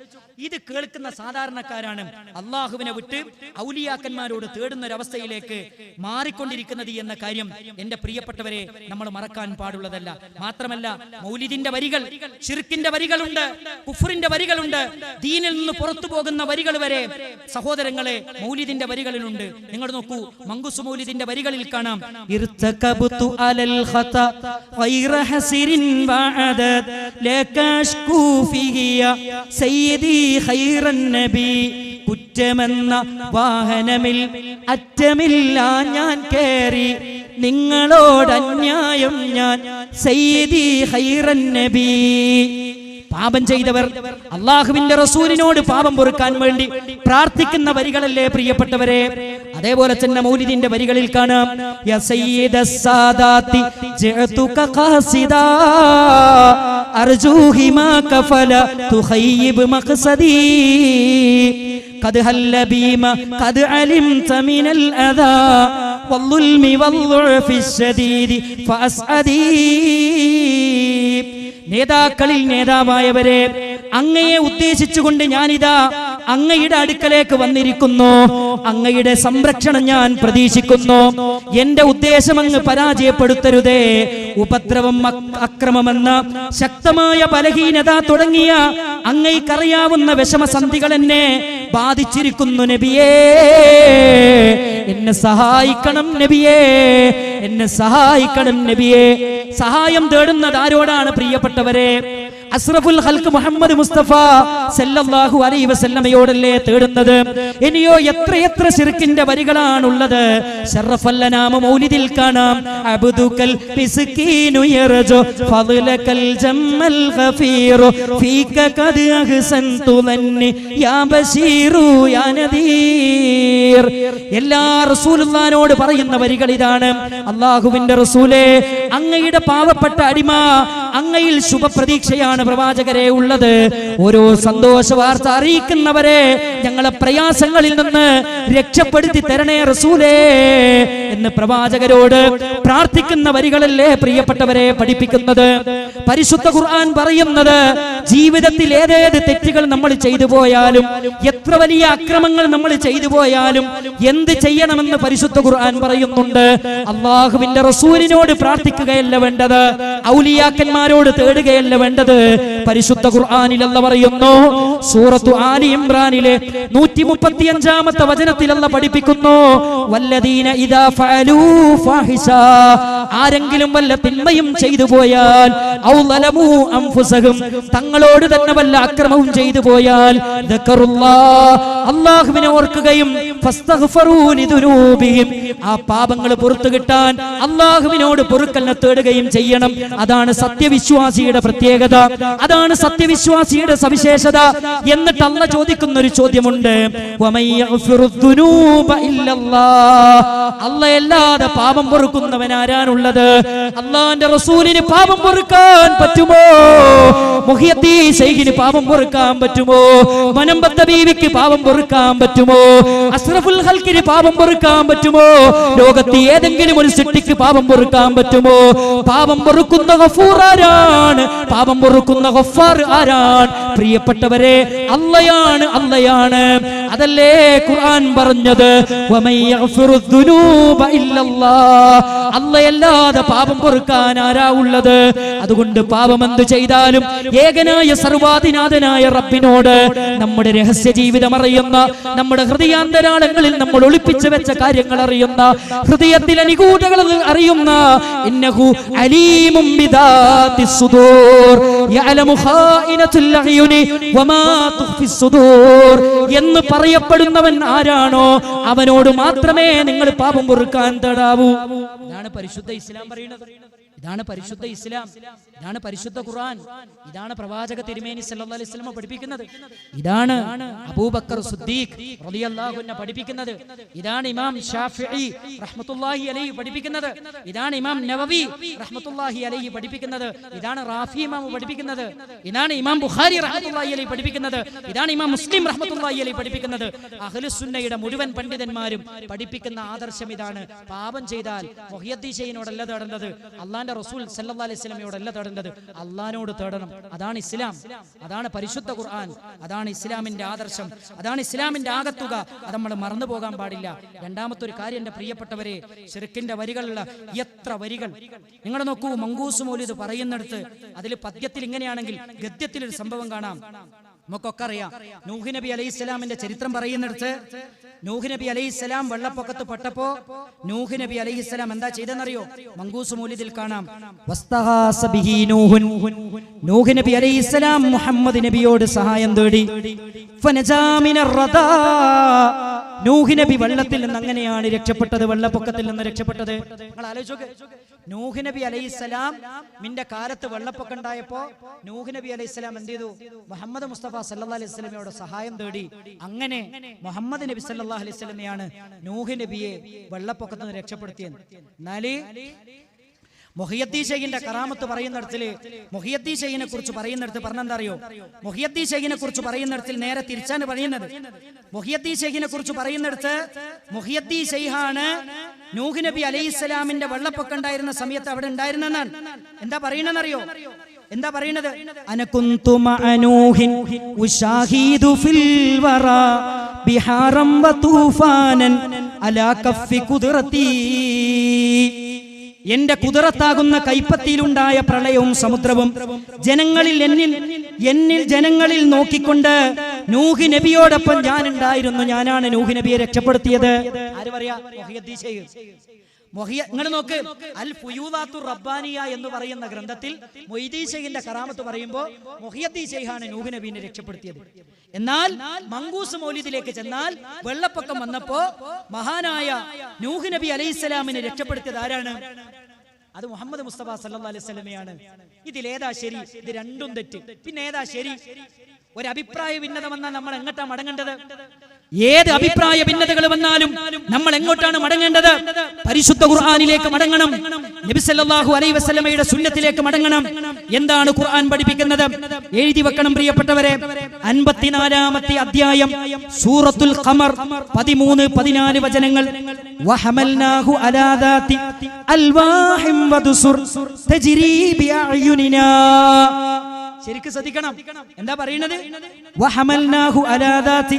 ഇത് കേൾക്കുന്ന സാധാരണക്കാരാണ് അല്ലാഹുവിനെ വിട്ട് ഔലിയാക്കന്മാരോട് തേടുന്ന ഒരവസ്ഥയിലേക്ക് മാറിക്കൊണ്ടിരിക്കുന്നത് എന്ന കാര്യം എന്റെ പ്രിയപ്പെട്ടവരെ നമ്മൾ മറക്കാൻ പാടുള്ളതല്ല. മാത്രമല്ല, മൗലിദിന്റെ വരികൾ, ശിർക്കിന്റെ വരികളുണ്ട്, കുഫ്റിന്റെ വരികളുണ്ട്, ദീനിൽ നിന്ന് പുറത്തു പോകുന്ന വരികൾ വരെ സഹോദരങ്ങളെ മൗലിദിന്റെ വരികളിലുണ്ട്. നിങ്ങൾ നോക്കൂ, മങ്കുസ് മൗലിദിന്റെ വരികളിൽ കാണാം, ഇർതകബതു അലൽ ഖത غير حسر وعدد لك أشكو فيه يا سيدي خير النبي. കുറ്റമെന്ന വാഹനമിൽ അറ്റമില്ല ഞാൻ കേറി, നിങ്ങളോട് അന്യായം ഞാൻ സയ്യിദി ഖൈറൻ നബി. പാപം ചെയ്തവർ അല്ലാഹുവിന്റെ റസൂലിനോട് പാപം പൊറുക്കാൻ വേണ്ടി പ്രാർത്ഥിക്കുന്ന വരികളല്ലേ പ്രിയപ്പെട്ടവരെ? അതേപോലെ തന്നെ മൗലിദിന്റെ വരികളിൽ കാണാം, യാ സയ്യിദസ് സാദാത്തി ജഅതുക ഖാസിദാ അർജൂഹി മാ കഫല തുഖയ്യിബ് മഖ്സദി ഖദ് ഹല്ല ബീമ ഖദ് അലിംത മിനൽ അദാ വൽളുൽമി വൽളുഫി ശദീദി ഫഅസ്അദി. നേതാക്കളിൽ നേതാവായവരെ, അങ്ങയെ ഉദ്ദേശിച്ചുകൊണ്ട് ഞാനിതാ അങ്ങയുടെ അടുക്കലേക്ക് വന്നിരിക്കുന്നു. അങ്ങയുടെ സംരക്ഷണം ഞാൻ പ്രതീക്ഷിക്കുന്നു. എന്റെ ഉദ്ദേശം അങ്ങ് പരാജയപ്പെടുത്തരുതേ. ഉപദ്രവം, അക്രമമെന്ന ശക്തമായ ബലഹീനത തുടങ്ങിയ അങ്ങയ്ക്കറിയാവുന്ന വിഷമസന്ധികൾ എന്നെ ബാധിച്ചിരിക്കുന്നു നബിയേ. എന്നെ സഹായിക്കണം നബിയേ, എന്നെ സഹായിക്കണം നബിയേ. സഹായം തേടുന്നത് ആരോടാണ് പ്രിയപ്പെട്ടവരെ? അസ്റഫുൽ ഖൽഖ് മുഹമ്മദ് മുസ്തഫ സല്ലല്ലാഹു അലൈഹി വസല്ലമയോടല്ലേ തേടുന്നത്? ഇനിയോ എത്രയെത്ര ശിർക്കിന്റെ വരികളാണുള്ളത്. ശറഫല്ലനാമ മൗലിദിൽ കാണാം, അബ്ദുകൽ മിസ്കീനു യർജു ഫളലകൽ ജമ്മൽ ഗഫീറു ഫീക ഖദ് അഹ്സൻതു ലന്നി യാ ബശീറു യാ നദീർ. എല്ലാ റസൂലുള്ളാഹിനോട് പറയുന്ന വരികൾ ഇതാണ്. അല്ലാഹുവിന്റെ റസൂലേ, അങ്ങയുടെ പാവപ്പെട്ട അടിമ, അങ്ങയിൽ ശുഭപ്രതീക്ഷയാണ് പ്രവാചകരെ ഉള്ളത്. ഓരോ സന്തോഷ വാർത്ത അറിയിക്കുന്നവരെ ഞങ്ങളെ പ്രയാസങ്ങളിൽ നിന്ന് രക്ഷപ്പെടുത്തി തരണേ റസൂലേ എന്ന് പ്രവാചകരോട് പ്രാർത്ഥിക്കുന്ന വരികളല്ലേ പ്രിയപ്പെട്ടവരെ പഠിപ്പിക്കുന്നത്. പരിശുദ്ധ ഖുർആൻ പറയുന്നത്, ജീവിതത്തിൽ ഏതേത് തെറ്റുകൾ നമ്മൾ ചെയ്തു പോയാലും, എത്ര വലിയ അക്രമങ്ങൾ നമ്മൾ ചെയ്തു പോയാലും എന്ത് ചെയ്യണമെന്ന് പരിശുദ്ധ ഖുർആൻ പറയുന്നുണ്ട്. അല്ലാഹുവിന്റെ റസൂലിനോട് പ്രാർത്ഥിക്കുകയല്ല വേണ്ടത്, ഔലിയാക്കന്മാരോട് തേടുകയല്ല വേണ്ടത്. പരിശുദ്ധ ഖുർആനിൽ അല്ലാഹു പറയുന്നു, സൂറത്തു ആലി ഇംറാനിലെ 135-ാമത്തെ വചനത്തിൽ അല്ലാഹു പഠിപ്പിക്കുന്നു, വല്ലദീന ഇദാ ഫഅലൂ ഫാഹിഷ, ആരെങ്കിലും വല്ല തിന്മയും ചെയ്തു പോയാൽ, ഔ ലലമൂ അൻഫുസഹും, തങ്ങളോട് തന്നെ വല്ല അക്രമവും ചെയ്തു പോയാൽ, ദക്കറുല്ലാഹ്, അല്ലാഹുവിനെ ഓർക്കുകയും, ഫസ്തഗ്ഫറൂ ലിദുനൂബിഹിം, ആ പാപങ്ങൾ പുറത്തു കിട്ടാൻ അല്ലാഹുവിനോട് പൊറുക്കലിനെ തേടുകയും ചെയ്യണം. അതാണ് സത്യവിശ്വാസിയുടെ പ്രത്യേകത, അതാണ് സത്യവിശ്വാസിയുടെ സവിശേഷത. എന്നിട്ട് അല്ലാഹു ചോദിക്കുന്ന ഒരു ചോദ്യമുണ്ട്, വമയ്യഗ്ഫിറുദ്ദുനൂബ ഇല്ലല്ലാഹ്, അല്ലാഹുവല്ലാതെ പാപം പൊറുക്കുന്നവൻ ആരാണുള്ളത്? അല്ലാഹുവിന്റെ റസൂലിന് പാപം പൊറുക്കാൻ പറ്റുമോ? മുഹിയദ്ദീൻ ശൈഖിന് പാപം പൊറുക്കാൻ പറ്റുമോ? മനമ്പത്ത ബീവിക്ക് പാപം പൊറുക്കാൻ പറ്റുമോ? അസ്റഫുൽ ഖൽഖിന് പാപം പൊറുക്കാൻ പറ്റുമോ? ലോകത്തെ ഏതെങ്കിലും ഒരു സൃഷ്ടിക്ക് പാപം പൊറുക്കാൻ പറ്റുമോ? പാപം പൊറുക്കുന്ന ഗഫൂർ ആരാണ്? പാപം പൊറുക്കുന്ന ഗഫാർ ആരാണ്? പ്രിയപ്പെട്ടവരെ, അല്ലാഹയാണ്, അല്ലാഹയാണ്. അതല്ലേ ഖുർആൻ പറഞ്ഞത്, വമയ്യഗ്ഫിറുദ്ദുനൂബ ഇല്ലല്ലാഹ്, അല്ലാഹുവല്ലാതെ പാപം പൊറുക്കാൻ ആരാ ഉള്ളത്? അതുകൊണ്ട് പാപം എന്ത് ചെയ്താലും ഏകനായ സർവാധിനാഥനായ റബ്ബിനോട്, നമ്മുടെ രഹസ്യ ജീവിതം അറിയുന്ന, നമ്മുടെ ഹൃദയാന്തരാളങ്ങളിൽ നമ്മൾ ഒളിപ്പിച്ചു വെച്ച കാര്യങ്ങൾ അറിയുന്ന, ഹൃദയത്തിലെ നിഗൂഢതകൾ അറിയുന്ന, ഇന്നഹു അലീമും ബിദാത്തിസ് സുദൂർ യഅലമു ഖായിനത്തുൽ അയ്യുനി വമാ തുഖ്ഫിസ് സുദൂർ എന്ന് പറയപ്പെടുന്നവൻ ആരാണോ അവനോട് മാത്രമേ നിങ്ങൾ പാപം പൊറുക്കാൻ തേടാവൂ. ഇതാണ് പരിശുദ്ധ ഇസ്ലാം പറയുന്നത്. ഇതാണ് പരിശുദ്ധ ഇസ്ലാം, ഇതാണ് പരിശുദ്ധ ഖുർആൻ, ഇതാണ് പ്രവാചക തിരുമേനി സല്ലല്ലാഹു അലൈഹി വസല്ലം പഠിപ്പിക്കുന്നത്, ഇതാണ് അബൂബക്കർ സിദ്ദീഖ് റളിയല്ലാഹു അൻഹു പഠിപ്പിക്കുന്നത്, ഇതാണ് ഇമാം ഷാഫിഈ റഹ്മത്തുള്ളാഹി അലൈഹി പഠിപ്പിക്കുന്നത്, ഇതാണ് ഇമാം നവവി റഹ്മത്തുള്ളാഹി അലൈഹി പഠിപ്പിക്കുന്നത്, ഇതാണ് റാഫി ഇമാം പഠിപ്പിക്കുന്നത്, ഇതാണ് ഇമാം ബുഖാരി റഹ്മത്തുള്ളാഹി അലൈഹി പഠിപ്പിക്കുന്നത്, ഇതാണ് ഇമാം മുസ്ലിം റഹ്മത്തുള്ളാഹി അലൈഹി പഠിപ്പിക്കുന്നത്. അഹ്ലുസുന്നയുടെ മുഴുവൻ പണ്ഡിതന്മാരും പഠിപ്പിക്കുന്ന ആദർശം ഇതാണ്. പാപം ചെയ്താൽ മുഹിയദ്ദീൻ ശൈഖിനോടല്ല തേടേണ്ടത്, അല്ലാഹുവിന്റെ റസൂൽ സല്ലല്ലാഹു അലൈഹി വസല്ലമയോടല്ല തേടേണ്ടത്, അല്ലാഹുവിനോട് തേടണം. അതാണ് ഇസ്ലാം, അതാണ് പരിശുദ്ധ ഖുർആൻ, അതാണ് ഇസ്ലാമിന്റെ ആദർശം, അതാണ് ഇസ്ലാമിന്റെ ആകത്തുക. അത് നമ്മൾ മറന്നു പോകാൻ പാടില്ല. രണ്ടാമത്തെ ഒരു കാര്യം, എന്റെ പ്രിയപ്പെട്ടവരെ, ശിർക്കിന്റെ വരികളുള്ള എത്ര വരികൾ നിങ്ങൾ നോക്കൂ. മങ്കൂസ് മൗലിദ് പറയുന്നിടത്ത് അതിൽ പദ്യത്തിൽ ഇങ്ങനെയാണെങ്കിൽ ഗദ്യത്തിൽ ഒരു സംഭവം കാണാം. നമുക്കൊക്കെ അറിയാം, നൂഹ് നബി അലൈഹിസ്സലാമിന്റെ ചരിത്രം പറയുന്നിടത്ത്, നൂഹ് നബി അലൈഹിസ്സലാം വെള്ളപ്പൊക്കത്ത് പെട്ടപ്പോ നൂഹ് നബി അലൈഹിസ്സലാം എന്താ ചെയ്തെന്നറിയോ? മങ്കൂസ് മൗലിദിൽ കാണാം, വസ്തഗാസ ബിഹി നൂഹുൻ, നൂഹ് നബി അലൈഹിസ്സലാം മുഹമ്മദ് നബിയോട് സഹായം തേടി. ഫനജാ മിനർ റദാ, നൂഹ് നബി വെള്ളത്തിൽ നിന്ന് അങ്ങനെയാണ് രക്ഷപ്പെട്ടത്, വെള്ളപ്പൊക്കത്തിൽ നിന്ന് രക്ഷപ്പെട്ടത്. നിങ്ങൾ ആലോചിച്ചോക്ക്, നൂഹ് നബി അലൈഹിസ്സലാമിന്റെ കാലത്ത് വെള്ളപ്പൊക്കം ഉണ്ടായപ്പോ നൂഹ് നബി അലൈഹിസ്സലാം എന്ത് ചെയ്തു? മുഹമ്മദ് മുസ്തഫ സല്ലല്ലാഹു അലൈഹി വസല്ലമയോട് സഹായം തേടി. അങ്ങനെ മുഹമ്മദ് നബി സല്ലല്ലാഹു അലൈഹി വസല്ലമയാണ് നൂഹ് നബിയെ വെള്ളപ്പൊക്കത്തിൽ നിന്ന് രക്ഷപ്പെടുത്തിയത്. എന്നാല് മുഹിയദ്ദീൻ ശൈഖിന്റെ കറാമത്ത് പറയുന്നിടത്തിൽ, മുഹിയദ്ദീൻ ശൈഖിനെ കുറിച്ച് പറയുന്നിടത്ത് പറഞ്ഞെന്താ അറിയോ? മുഹിയദ്ദീൻ ശൈഖിനെ കുറിച്ച് പറയുന്നിടത്തിൽ നേരെ തിരിച്ചാണ് പറയുന്നത്. മുഹിയദ്ദീൻ ശൈഖിനെ കുറിച്ച് പറയുന്നിടത്ത് മുഹിയദ്ദീൻ ശൈഖാണ് നൂഹ് നബി അലൈഹിസ്സലാമിന്റെ വെള്ളപ്പൊക്കം ഉണ്ടായിരുന്ന സമയത്ത് അവിടെ ഉണ്ടായിരുന്നെന്നാണ്. എന്താ പറയണെന്നറിയോ? എന്താ പറയുന്നത്? അനകുന്തു മഅനൂഹിൻ ഉശാഹിദു ഫിൽ വറാ ബിഹാറം വതൂഫാനൻ അലാ കഫി ഖുദ്റതി, എന്റെ കുതിരത്താകുന്ന കൈപ്പത്തിയിലുണ്ടായ പ്രളയവും സമുദ്രവും എന്നിൽ ജനങ്ങളിൽ നോക്കിക്കൊണ്ട് നൂഹ് നബിയോടൊപ്പം ഞാൻ ഉണ്ടായിരുന്നു, ഞാനാണ് നൂഹ് നബിയെ രക്ഷപ്പെടുത്തിയത്. ആര് പറയാ? മുഹിയദ്ദീൻ ശൈഖ്. നിങ്ങൾ നോക്ക്, അൽ ഫുയൂദാത്തുർ റബ്ബാനിയ എന്ന് പറയുന്ന ഗ്രന്ഥത്തിൽ മൊയ്തീൻ ശൈഖിന്റെ കറാമത്ത് പറയുമ്പോൾ മുഹിയുദ്ദീൻ ശൈഖാണ് നൂഹ് നബീനെ രക്ഷപ്പെടുത്തിയത്. എന്നാൽ മങ്കൂസ് മൗലിദിലേക്ക് ചെന്നാൽ വെള്ളപ്പൊക്കം വന്നപ്പോ മഹാനായ നൂഹ് നബി അലൈഹിസ്സലാമിനെ രക്ഷപ്പെടുത്തിയത് ആരാണ്? അത് മുഹമ്മദ് മുസ്തഫ സല്ലല്ലാഹു അലൈഹി വസല്ലമയാണ്. ഇതിലേതാ ശരി? ഇത് രണ്ടും തെറ്റ്. പിന്നെ ഏതാ ശരി? ഒരു അഭിപ്രായ ഭിന്നത വന്നാൽ നമ്മൾ എങ്ങോട്ടാ മടങ്ങേണ്ടത്? ഏത് അഭിപ്രായ ഭിന്നതകൾ വന്നാലും നമ്മൾ എങ്ങോട്ടാണ് മടങ്ങേണ്ടത്? പരിശുദ്ധ ഖുർആനിലേക്ക് മടങ്ങണം. നബി സല്ലല്ലാഹു അലൈഹി വസല്ലമയുടെ സുന്നത്തിലേക്ക് മടങ്ങണം. എന്താണ് ഖുർആൻ പഠിപ്പിക്കുന്നത്? എഴുതി വെക്കണം പ്രിയപ്പെട്ടവരെ. 54-ാമത്തെ അധ്യായം സൂറത്തുൽ ഖമർ 13-14 വചനങ്ങൾ. വഹമൽനാഹു അലാ ദാതി അൽവാഹിം വദുസുർ തജ്രി ബിഅയുനിനാ. ശരിക്ക് ശ്രദ്ധിക്കണം. എന്താ പറയുന്നത്? വഹമൽനാഹു അലാ ദാതി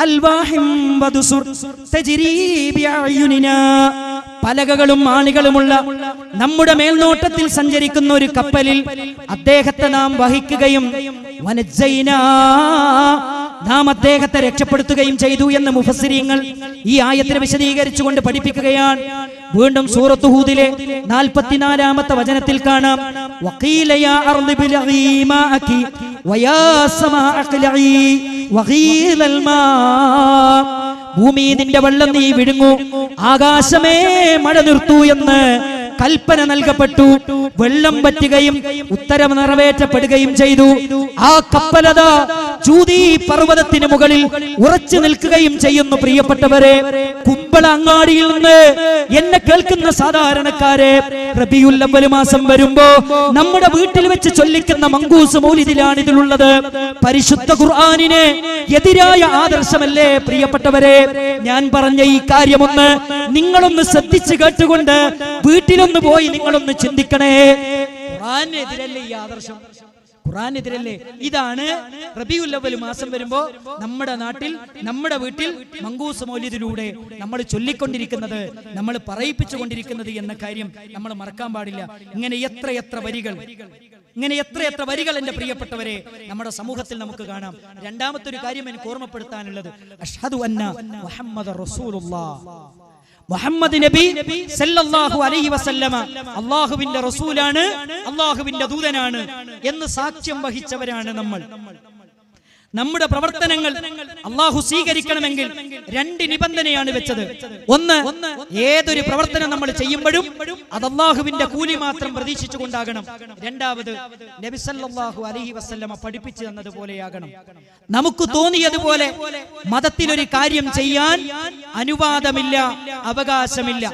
അൽവാഹിം വദുസുർ തജ്രി ബിഅയുനിനാ. പലകകളും ആണികളുമുള്ള നമ്മുടെ മേൽനോട്ടത്തിൽ സഞ്ചരിക്കുന്ന ഒരു കപ്പലിൽ അദ്ദേഹത്തെ നാം വഹിക്കുകയും വനജൈനാ, നാം അദ്ദേഹത്തെ രക്ഷപ്പെടുത്തുകയും ചെയ്തു എന്ന് മുഫസ്സിരീങ്ങൾ ഈ ആയത്തിനെ വിശദീകരിച്ചുകൊണ്ട് പഠിപ്പിക്കുകയാണ്. വീണ്ടും സൂറത്ത് ഹൂദിലെ 44-ാമത്തെ വചനത്തിൽ കാണാം, വഖീല യാ അർളി ബിലഈ മാഅകി വയാ സമാഅ ഖലഈ വഖീലൽ മാ. ഭൂമി നിന്റെ വെള്ളം നീ വിഴുങ്ങൂ, ആകാശമേ മഴ നിർത്തൂ എന്ന് കൽപ്പന നൽകപ്പെട്ടു. വെള്ളം പറ്റുകയും ഉത്തരം നിറവേറ്റപ്പെടുകയും ചെയ്തു. ആ കപ്പലത ജൂദി പർവ്വതത്തിന് മുകളിൽ ഉറച്ചു നിൽക്കുകയും ചെയ്യുന്നു. പ്രിയപ്പെട്ടവരെ, കുമ്പള അങ്ങാടിയിൽ നിന്ന് എന്നെ കേൾക്കുന്ന സാധാരണക്കാരെ, റബീഉൽ അവ്വൽ മാസം വരുമ്പോ നമ്മുടെ വീട്ടിൽ വെച്ച് ചൊല്ലിക്കുന്ന മങ്കൂസ് മൗലിദിലാണ് ഇതിലുള്ളത്. പരിശുദ്ധ ഖുർആനിന് എതിരായ ആദർശമല്ലേ പ്രിയപ്പെട്ടവരെ? ഞാൻ പറഞ്ഞ ഈ കാര്യമൊന്ന് നിങ്ങളൊന്ന് ശ്രദ്ധിച്ചു കേട്ടുകൊണ്ട് വീട്ടിലൊന്ന് പോയി നിങ്ങളൊന്ന് ചിന്തിക്കണേ. ഖുർആനെതിരല്ലേ ഈ ആദർശം? ഖുർആനെതിരല്ലേ? ഇതാണ് റബീഉൽ അവ്വൽ മാസം വരുമ്പോ നമ്മുടെ നാട്ടിൽ, നമ്മുടെ വീട്ടിൽ മങ്കൂസ് മൗലിദിലൂടെ നമ്മൾ ചൊല്ലിക്കൊണ്ടിരിക്കുന്നത്, നമ്മൾ പറയിപ്പിച്ചുകൊണ്ടിരിക്കുന്നത് എന്ന കാര്യം നമ്മൾ മറക്കാൻ പാടില്ല. ഇങ്ങനെ എത്ര വരികൾ എന്റെ പ്രിയപ്പെട്ടവരെ നമ്മുടെ സമൂഹത്തിൽ നമുക്ക് കാണാം. രണ്ടാമത്തെ ഒരു കാര്യം എനിക്ക് ഓർമ്മപ്പെടുത്താനുള്ളത്, അഷ്ഹദു അന്ന മുഹമ്മദ റസൂലുള്ളാഹ്, മുഹമ്മദ് നബി സല്ലല്ലാഹു അലൈഹി വസല്ലമ അല്ലാഹുവിന്റെ റസൂലാണ്, അല്ലാഹുവിന്റെ ദൂതനാണ് എന്ന് സാക്ഷ്യം വഹിച്ചവരാണ് നമ്മൾ. നമ്മുടെ പ്രവർത്തനങ്ങൾ അല്ലാഹു സ്വീകരിക്കണമെങ്കിൽ 2 നിബന്ധനയാണ് വെച്ചത്. ഒന്ന്, ഏതൊരു പ്രവർത്തനം നമ്മൾ ചെയ്യുമ്പോഴും അത് അല്ലാഹുവിന്റെ കൂലി മാത്രം പ്രതീക്ഷിച്ചുകൊണ്ടാകണം. രണ്ടാമത്, നബി സല്ലല്ലാഹു അലൈഹി വസല്ലമ പഠിപ്പിച്ചു തന്നതുപോലെയാകണം. നമുക്ക് തോന്നിയതുപോലെ മതത്തിലൊരു കാര്യം ചെയ്യാൻ അനുവാദമില്ല, അവകാശമില്ല.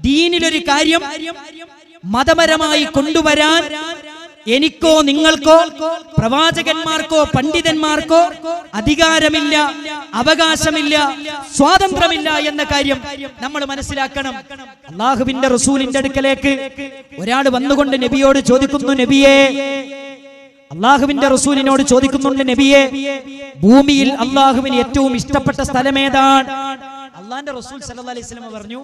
ദീനിലൊരു കാര്യം മതപരമായി കൊണ്ടുവരാൻ എനിക്കോ നിങ്ങൾക്കോ പ്രവാചകന്മാർക്കോ പണ്ഡിതന്മാർക്കോ അധികാരമില്ല, അവകാശമില്ല, സ്വാതന്ത്ര്യമില്ല എന്ന കാര്യം നമ്മൾ മനസ്സിലാക്കണം. അല്ലാഹുവിന്റെ റസൂലിന്റെ അടുക്കലേക്ക് ഒരാൾ വന്നുകൊണ്ട് നബിയോട് ചോദിക്കുന്നു, നബിയേ, അല്ലാഹുവിന്റെ റസൂലിനോട് ചോദിക്കുന്നുണ്ട്, നബിയേ, ഭൂമിയിൽ അല്ലാഹുവിന് ഏറ്റവും ഇഷ്ടപ്പെട്ട സ്ഥലം ഏതാണ്? അല്ലാഹുവിന്റെ റസൂൽ സല്ലല്ലാഹു അലൈഹി വസല്ലം പറഞ്ഞു,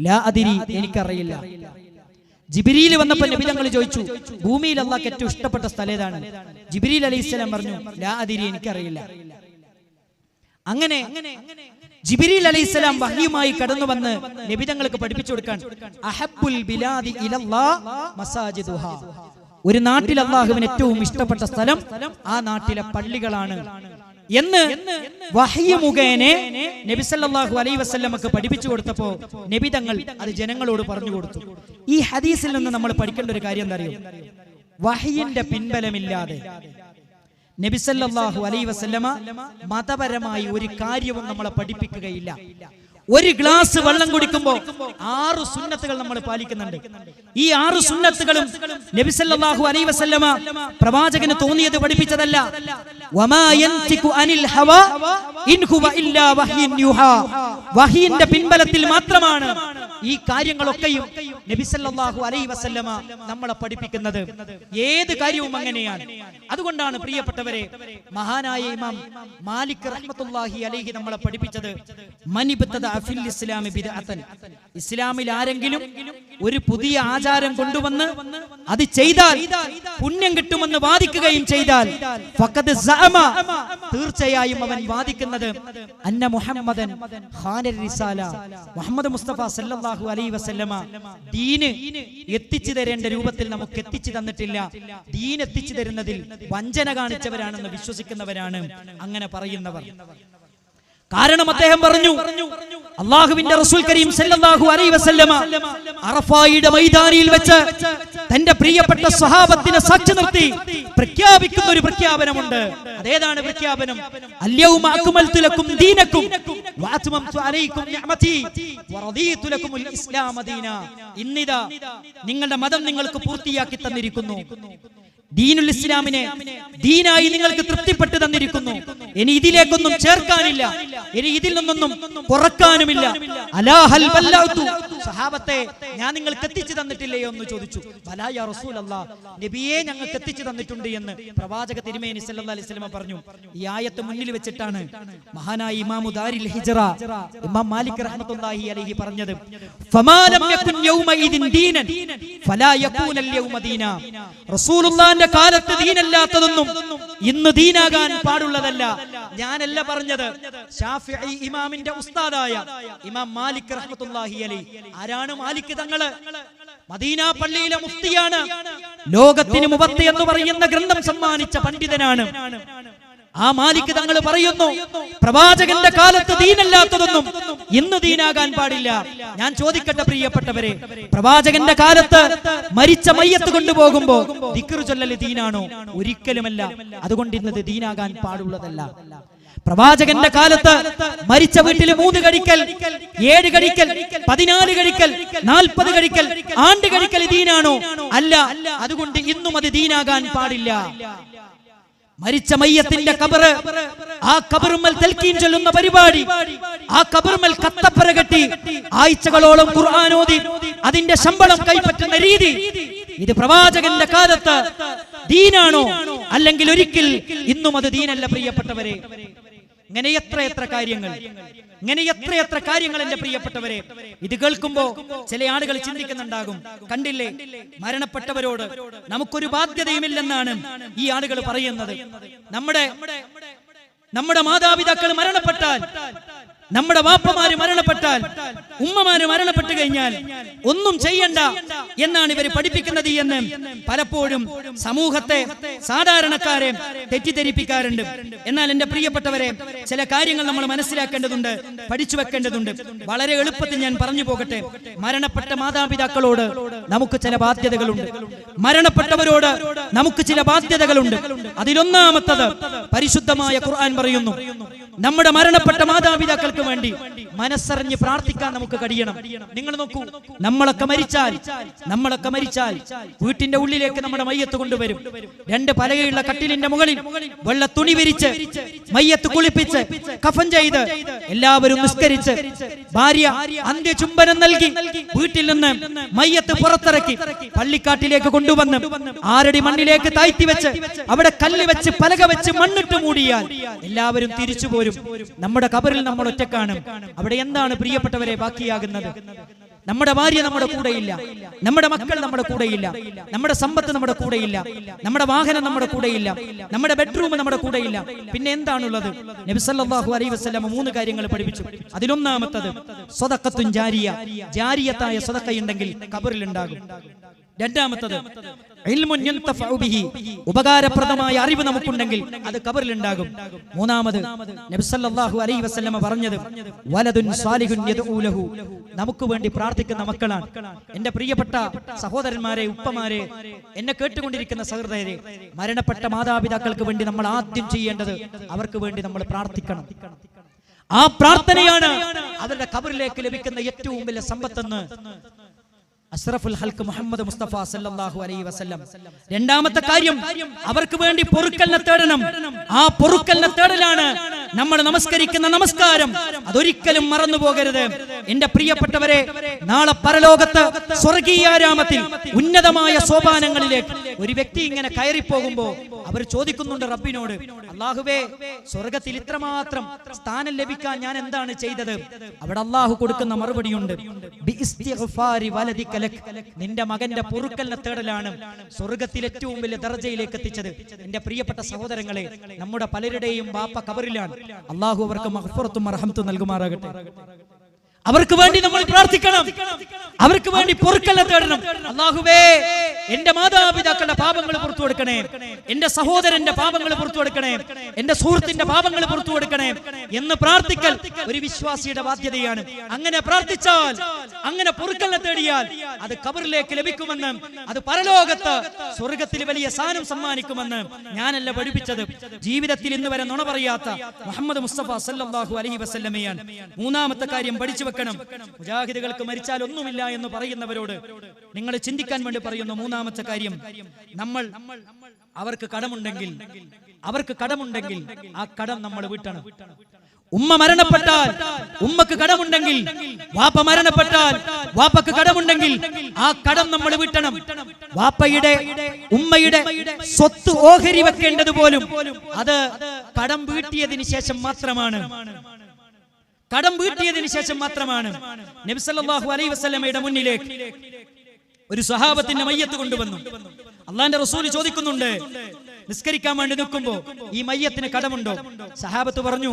ലാ അദ്രി, എനിക്കറിയില്ല. ജിബ്രീൽ വന്നപ്പോൾ നബി തങ്ങൾ ചോദിച്ചു, ഭൂമിയിൽ അല്ലാഹുവിന് ഏറ്റവും ഇഷ്ടപ്പെട്ട സ്ഥലം ഏതാണ്? ജിബ്രീൽ അലൈഹിസ്സലാം പറഞ്ഞു, ലാ അദ്രി, എനിക്കറിയില്ല. അങ്ങനെ ജിബ്രീൽ അലൈഹിസ്സലാം വഹ്യുമായി കടന്നു വന്ന് നബി തങ്ങൾക്ക് പഠിപ്പിച്ചു കൊടുക്കാൻ, അഹബ്ബുൽ ബിലാദി ഇലല്ലാഹ് മസാജിദുഹാ, ഒരു നാട്ടിൽ അല്ലാഹുവിന് ഏറ്റവും ഇഷ്ടപ്പെട്ട സ്ഥലം ആ നാട്ടിലെ പള്ളികളാണ് എന്ന് വഹ്യ് മുഖേന നബി സല്ലല്ലാഹു അലൈഹി വസല്ലമക്ക് പഠിപ്പിച്ചു കൊടുത്തപ്പോൾ നബി തങ്ങൾ അത് ജനങ്ങളോട് പറഞ്ഞു കൊടുത്തു. ഈ ഹദീസിൽ നിന്ന് നമ്മൾ പഠിക്കേണ്ട ഒരു കാര്യം എന്താ അറിയോ? വഹ്യിന്റെ പിൻബലമില്ലാതെ നബി സല്ലല്ലാഹു അലൈഹി വസല്ലമ മതപരമായി ഒരു കാര്യവും നമ്മളെ പഠിപ്പിക്കുകയില്ല. ഒരു ഗ്ലാസ് വെള്ളം കുടിക്കുമ്പോൾ 6 സുന്നത്തുകൾ നമ്മൾ പാലിക്കുന്നുണ്ട്. ഈ 6 സുന്നത്തുകളും നബി സല്ലല്ലാഹു അലൈഹി വസല്ലമ പ്രവാചകന് തോന്നിയത് പഠിപ്പിച്ചതല്ല. വമാ യൻതിഖു അനിൽ ഹവാ ഇൻ ഹുവ ഇല്ലാ വഹ്യുൻ യുഹാ, വഹ്യിന്റെ പിൻബലത്തിൽ മാത്രമാണ് ഈ കാര്യങ്ങളൊക്കെയും നബി സല്ലല്ലാഹു അലൈഹി വസല്ലമ നമ്മളെ പഠിപ്പിക്കുന്നത്. ഏത് കാര്യവും അങ്ങനെയാണ്. അതുകൊണ്ടാണ് പ്രിയപ്പെട്ടവരെ, മഹാനായ ഇമാം മാലിക് റഹ്മത്തുള്ളാഹി അലൈഹി നമ്മളെ പഠിപ്പിച്ചത്, മനിബ്തദ ഫിൽ ഇസ്ലാമി ബിദ്അതൻ, ഇസ്ലാമിൽ ആരെങ്കിലും ഒരു പുതിയ ആചാരം കൊണ്ടുവന്ന് അത് ചെയ്താൽ പുണ്യം കിട്ടുമെന്ന് വാദിക്കുകയും ചെയ്താൽ ഫഖദ് സഅമ, തീർച്ചയായും അവൻ വാദിക്കുന്നത് അന്ന മുഹമ്മദൻ ഖാനർ റിസാല, മുഹമ്മദ് മുസ്തഫ സല്ലല്ലാഹു സല്ലല്ലാഹു അലൈഹി വസല്ലമ ദീന് എത്തിച്ചു തരേണ്ട രൂപത്തിൽ നമുക്ക് എത്തിച്ചു തന്നിട്ടില്ല. ദീൻ എത്തിച്ചു തരുന്നതിൽ വഞ്ചന കാണിച്ചവരാണെന്ന് വിശ്വസിക്കുന്നവരാണ് അങ്ങനെ പറയുന്നവർ. കാരണം അദ്ദേഹം പറഞ്ഞു, അല്ലാഹുവിന്റെ റസൂൽ കരീം സല്ലല്ലാഹു അലൈഹി വസല്ലമ അറഫായുടെ മൈതാനിയിൽ വെച്ച് തന്റെ പ്രിയപ്പെട്ട സ്വഹാബത്തിനെ സാക്ഷി നിർത്തി പ്രഖ്യാപിക്കുന്ന ഒരു പ്രഖ്യാപനമുണ്ട്. അതേതാണ് പ്രഖ്യാപനം? അൽയൗമ അക്മൽതു ലക്കും ദീനക്കും വഅത്മംതു അലൈക്കും നിഅമതി വറദീതു ലക്കുമുൽ ഇസ്ലാമ ദീന. ഇന്നിതാ നിങ്ങളുടെ മതം നിങ്ങൾക്ക് പൂർത്തിയാക്കി തന്നിരിക്കുന്നു. ദീനുൽ ഇസ്ലാമിനെ ദീനായി നിങ്ങൾക്ക് തൃപ്തിപ്പെട്ടു തന്നിരിക്കുന്നു. ഇനി ഇതിലേക്കൊന്നും ചേർക്കാനില്ല, ഇനി ഇതിൽ നിന്നൊന്നും കുറക്കാനുമില്ല. അലാഹൽ ബല്ലൗതു, സഹാബത്തെ ഞാൻ നിങ്ങൾക്ക് എത്തിച്ചു തന്നിട്ടില്ലയോ എന്ന് ചോദിച്ചു. ബലാ യാ റസൂലല്ലാഹ്, നബിയെ ഞങ്ങൾക്ക് എത്തിച്ചു തന്നിട്ടുണ്ട് എന്ന് പ്രവാചക തിരുമേനി സല്ലല്ലാഹു അലൈഹി വസല്ലം പറഞ്ഞു. ഈ ആയത്ത് മുന്നിൽ വെച്ചിട്ടാണ് മഹാനായ ഇമാമു ദാരിൽ ഹിജ്റ ഇമാം മാലിക് റഹ്മത്തുള്ളാഹി അലൈഹി പറഞ്ഞത്, ഫമാ ലം യകുൻ യൗമഇദിൻ ദീനൻ ഫലാ യകൂനൽ യൗമ ദീനാ. റസൂലുള്ളാഹിന്റെ കാലത്ത് ദീനല്ലാത്തതൊന്നും ഇന്ന് ദീനാകാൻ പാടുള്ളതല്ല. ഞാനല്ല പറഞ്ഞത്, ശാഫിഈ ഇമാമിന്റെ ഉസ്താദായ ഇമാം മാലിക് റഹ്മത്തുള്ളാഹി അലൈഹി. ആരാണ് മാലിക് തങ്ങള്? മദീന പള്ളിയിലെ മുഫ്തിയാണ്. ലോകത്തിന് മുവത്തി എന്ന് പറയുന്ന ഗ്രന്ഥം സമ്മാനിച്ച പണ്ഡിതനാണ്. ആ മാലിക് തങ്ങൾ പറയുന്നു, പ്രവാചകന്റെ കാലത്ത് ദീനല്ലാത്തതൊന്നും ഇന്ന് ദീനാകാൻ പാടില്ല. ഞാൻ ചോദിക്കട്ടെ പ്രിയപ്പെട്ടവരെ, പ്രവാചകന്റെ കാലത്ത് മരിച്ച മയ്യത്ത് കൊണ്ടുപോകുമ്പോ ദിക്ർ ചൊല്ലൽ ദീനാണോ? ഒരിക്കലുമല്ല. അതുകൊണ്ട് ഇന്നത് ദീനാകാൻ പാടുള്ളതല്ല. പ്രവാചകന്റെ കാലത്ത് മരിച്ച വീട്ടിൽ 3 കഴിക്കൽ, 7 കഴിക്കൽ, 14 കഴിക്കൽ, 40 കഴിക്കൽ, ആണ്ട് കഴിക്കൽ ദീനാണോ? അല്ല. അതുകൊണ്ട് ഇന്നും അത് ദീനാകാൻ പാടില്ല. മരിച്ച മയ്യത്തിന്റെ ഖബറ്, ആ ഖബറുമ്മൽ തൽക്കീൻ ചൊല്ലുന്ന പരിപാടി, ആ ഖബറുമ്മൽ കത്തപ്പര കെട്ടി ആഴ്ചകളോളം ഖുർആൻ ഓതി അതിന്റെ ശമ്പളം കൈപ്പറ്റുന്ന രീതി, ഇത് പ്രവാചകന്റെ കാലത്ത് ദീനാണോ? അല്ലെങ്കിൽ ഒരിക്കൽ ഇന്നും അത് ദീനല്ല പ്രിയപ്പെട്ടവരെ. ഇങ്ങനെ എത്രയെത്ര കാര്യങ്ങൾ എന്റെ പ്രിയപ്പെട്ടവരെ. ഇത് കേൾക്കുമ്പോ ചില ആളുകൾ ചിന്തിക്കുന്നുണ്ടാകും, കണ്ടില്ലേ മരണപ്പെട്ടവരോട് നമുക്കൊരു ബാധ്യതയുമില്ലെന്നാണ് ഈ ആളുകൾ പറയുന്നത്. നമ്മുടെ മാതാപിതാക്കൾ മരണപ്പെട്ടാൽ, നമ്മുടെ വാപ്പമാര് മരണപ്പെട്ടാൽ, ഉമ്മമാര് മരണപ്പെട്ടു കഴിഞ്ഞാൽ ഒന്നും ചെയ്യണ്ട എന്നാണ് ഇവർ പഠിപ്പിക്കുന്നത് എന്ന് പലപ്പോഴും സമൂഹത്തെ, സാധാരണക്കാരെ തെറ്റിദ്ധരിപ്പിക്കാറുണ്ട്. എന്നാൽ എന്റെ പ്രിയപ്പെട്ടവരെ, ചില കാര്യങ്ങൾ നമ്മൾ മനസ്സിലാക്കേണ്ടതുണ്ട്, പഠിച്ചു വെക്കേണ്ടതുണ്ട്. വളരെ എളുപ്പത്തിൽ ഞാൻ പറഞ്ഞു പോകട്ടെ. മരണപ്പെട്ട മാതാപിതാക്കളോട് നമുക്ക് ചില ബാധ്യതകളുണ്ട്, മരണപ്പെട്ടവരോട് നമുക്ക് ചില ബാധ്യതകളുണ്ട്. അതിലൊന്നാമത്തത് പരിശുദ്ധമായ ഖുർആൻ പറയുന്നു, നമ്മുടെ മരണപ്പെട്ട മാതാപിതാക്കൾക്ക് വേണ്ടി മനസ്സറിഞ്ഞ് പ്രാർത്ഥിക്കാൻ നമുക്ക് കഴിയണം. നിങ്ങൾ നോക്കൂ, നമ്മളൊക്കെ മരിച്ചാൽ വീട്ടിന്റെ ഉള്ളിലേക്ക് നമ്മുടെ മയ്യത്ത് കൊണ്ടുവരും. 2 പലകയുള്ള കട്ടിലിന്റെ മുകളിൽ വെള്ള തുണി വിരിച്ച് മയ്യത്ത് കുളിപ്പിച്ച് കഫൻ ചെയ്ത് എല്ലാവരും നിസ്കരിച്ച് ഭാര്യ അന്ത്യചുംബനം നൽകി വീട്ടിൽ നിന്ന് മയ്യത്ത് പുറത്തിറക്കി പള്ളിക്കാട്ടിലേക്ക് കൊണ്ടുവന്ന് 6 അടി മണ്ണിലേക്ക് താഴ്ത്തി വെച്ച് അവിടെ കല്ല് വെച്ച് പലക വെച്ച് മണ്ണിട്ട് മൂടിയാൽ എല്ലാവരും തിരിച്ചു പോരും. നമ്മുടെ ഖബറിൽ നമ്മൾ ഒറ്റക്കാണ്. അവിടെ എന്താണ് പ്രിയപ്പെട്ടവരെ ബാക്കിയാകുന്നത്? നമ്മുടെ ഭാര്യ നമ്മുടെ കൂടെയില്ല, നമ്മുടെ മക്കൾ നമ്മുടെ കൂടെയില്ല, നമ്മുടെ സമ്പത്ത് നമ്മുടെ കൂടെയില്ല, നമ്മുടെ വാഹനം നമ്മുടെ കൂടെയില്ല, നമ്മുടെ ബെഡ്റൂം നമ്മുടെ കൂടെയില്ല. പിന്നെ എന്താണുള്ളത്? നബി സല്ലല്ലാഹു അലൈഹി വസല്ലം 3 കാര്യങ്ങൾ പഠിപ്പിച്ചു. അതിലൊന്നാമത്തത് സ്വദഖത്തുൻ ജാരിയ, ജാരിയത്തായ സ്വദഖയുണ്ടെങ്കിൽ ഖബറിൽ ഉണ്ടാകും. രണ്ടാമത്തത് ഇൽമുൻ യൻതഫഉ ബിഹി, ഉപകാരപ്രദമായ അറിവ് നമുക്കുണ്ടെങ്കിൽ അത് ഖബറിൽ ഉണ്ടാകും. മൂന്നാമത് നബി സല്ലല്ലാഹു അലൈഹി വസല്ലം പറഞ്ഞത് വലദുൻ സാലിഹുൻ യദഉ ലഹു, നമുക്ക് വേണ്ടി പ്രാർത്ഥിക്കുന്ന മക്കളാണ്. എന്റെ പ്രിയപ്പെട്ട സഹോദരന്മാരെ, ഉപ്പമാരെ, എന്നെ കേട്ടുകൊണ്ടിരിക്കുന്ന സഹൃദയരെ, മരണപ്പെട്ട മാതാപിതാക്കൾക്ക് വേണ്ടി നമ്മൾ ആദ്യം ചെയ്യേണ്ടത് അവർക്ക് വേണ്ടി നമ്മൾ പ്രാർത്ഥിക്കണം. ആ പ്രാർത്ഥനയാണ് അവരുടെ ഖബറിലേക്ക് ലഭിക്കുന്ന ഏറ്റവും വലിയ സമ്പത്തെന്ന് അഷ്റഫുൽ ഖൽഖ് മുഹമ്മദ് മുസ്തഫ സല്ലല്ലാഹു അലൈഹി വസല്ലം. രണ്ടാമത്തെ കാര്യം, അവർക്ക് വേണ്ടി പൊറുക്കലിനെ തേടണം. ആ പൊറുക്കലിനെ തേടലാണ് നമ്മൾ നമസ്കരിക്കുന്ന നമസ്കാരം. അതൊരിക്കലും മറന്നു പോകരുത്. എന്റെ പ്രിയപ്പെട്ടവരെ, നാളെ പരലോകത്ത് സ്വർഗീയാരാമത്തിൽ ഉന്നതമായ സോപാനങ്ങളിലേക്ക് ഒരു വ്യക്തി ഇങ്ങനെ കയറിപ്പോകുമ്പോ അവർ ചോദിക്കുന്നുണ്ട് റബ്ബിനോട്, അല്ലാഹുവേ, സ്വർഗത്തിൽ ഇത്രമാത്രം സ്ഥാനം ലഭിക്കാൻ ഞാൻ എന്താണ് ചെയ്തത്? അവിടെ അല്ലാഹു കൊടുക്കുന്ന മറുപടിയുണ്ട്, ബിഇസ്തിഗ്ഫാരി വലദിക ലക്, നിന്റെ മകന്റെ പൊറുക്കലിനെ തേടലാണ് സ്വർഗത്തിൽ ഏറ്റവും വലിയ ദർജയിലേക്ക് എത്തിച്ചത്. എന്റെ പ്രിയപ്പെട്ട സഹോദരങ്ങളെ, നമ്മുടെ പലരുടെയും ബാപ്പ ഖബറിലാണ്. അല്ലാഹു അവർക്ക് മഗ്ഫിറത്തും റഹ്മത്തും നൽകുമാറാകട്ടെ. അവർക്ക് വേണ്ടി നമ്മൾ പ്രാർത്ഥിക്കണം, അവർക്ക് വേണ്ടി പൊറുക്കൽ തേടണം. അല്ലാഹുവേ, എന്റെ മാതാപിതാക്കളുടെ പാപങ്ങൾ പുറത്തു കൊടുക്കണേ, എന്റെ സഹോദരന്റെ പാപങ്ങൾ പുറത്തു കൊടുക്കണേ, എന്റെ സുഹൃത്തിന്റെ പാപങ്ങൾ പുറത്തു കൊടുക്കണേ എന്ന് പ്രാർത്ഥിക്കൽ ഒരു വിശ്വാസിയുടെ ബാധ്യതയാണ്. അങ്ങനെ പ്രാർത്ഥിച്ചാൽ, അങ്ങനെ പൊറുക്കൽ തേടിയാൽ അത് ഖബറിലേക്ക് ലഭിക്കുമെന്ന്, അത് പരലോകത്ത് സ്വർഗത്തിൽ വലിയ സ്ഥാനം സമ്മാനിക്കുമെന്ന് ഞാനല്ല പഠിപ്പിച്ചത്. ജീവിതത്തിൽ ഇന്ന് വരെ നുണ പറയാത്ത മുഹമ്മദ് മുസ്തഫ സല്ലല്ലാഹു അലൈഹി വസല്ലമയാണ്. മൂന്നാമത്തെ കാര്യം പഠിച്ചു വെക്കണം. മുജാഹിദുകൾക്ക് മരിച്ചാൽ ഒന്നുമില്ല എന്ന് പറയുന്നവരോട് നിങ്ങൾ ചിന്തിക്കാൻ വേണ്ടി പറയുന്ന മൂന്നാമത്തെ കാര്യം, നമ്മൾ അവർക്ക് കടമുണ്ടെങ്കിൽ ആ കടം നമ്മൾ വീട്ടണം. ഉമ്മ മരണപ്പെട്ടാൽ ഉമ്മക്ക് കടമുണ്ടെങ്കിൽ, വാപ്പ മരണപ്പെട്ടാൽ വാപ്പക്ക് കടമുണ്ടെങ്കിൽ ആ കടം നമ്മൾ വീട്ടണം. വാപ്പയുടെ ഉമ്മയുടെ സ്വത്ത് ഓഹരി വെക്കേണ്ടത് പോലും അത് കടം വീട്ടിയതിന് ശേഷം മാത്രമാണ്. നബി സല്ലല്ലാഹു അലൈഹി വസല്ലമയുടെ മുന്നിലേക്ക് ഒരു സ്വഹാബത്തിന്റെ മയ്യത്ത് കൊണ്ടുവന്നു. അള്ളാന്റെ റസൂൽ ചോദിക്കുന്നുണ്ട്, നിസ്കരിക്കാൻ വേണ്ടി നിൽക്കുമ്പോ ഈ മയ്യത്തിന് കടമുണ്ടോ? സഹാബത്ത് പറഞ്ഞു,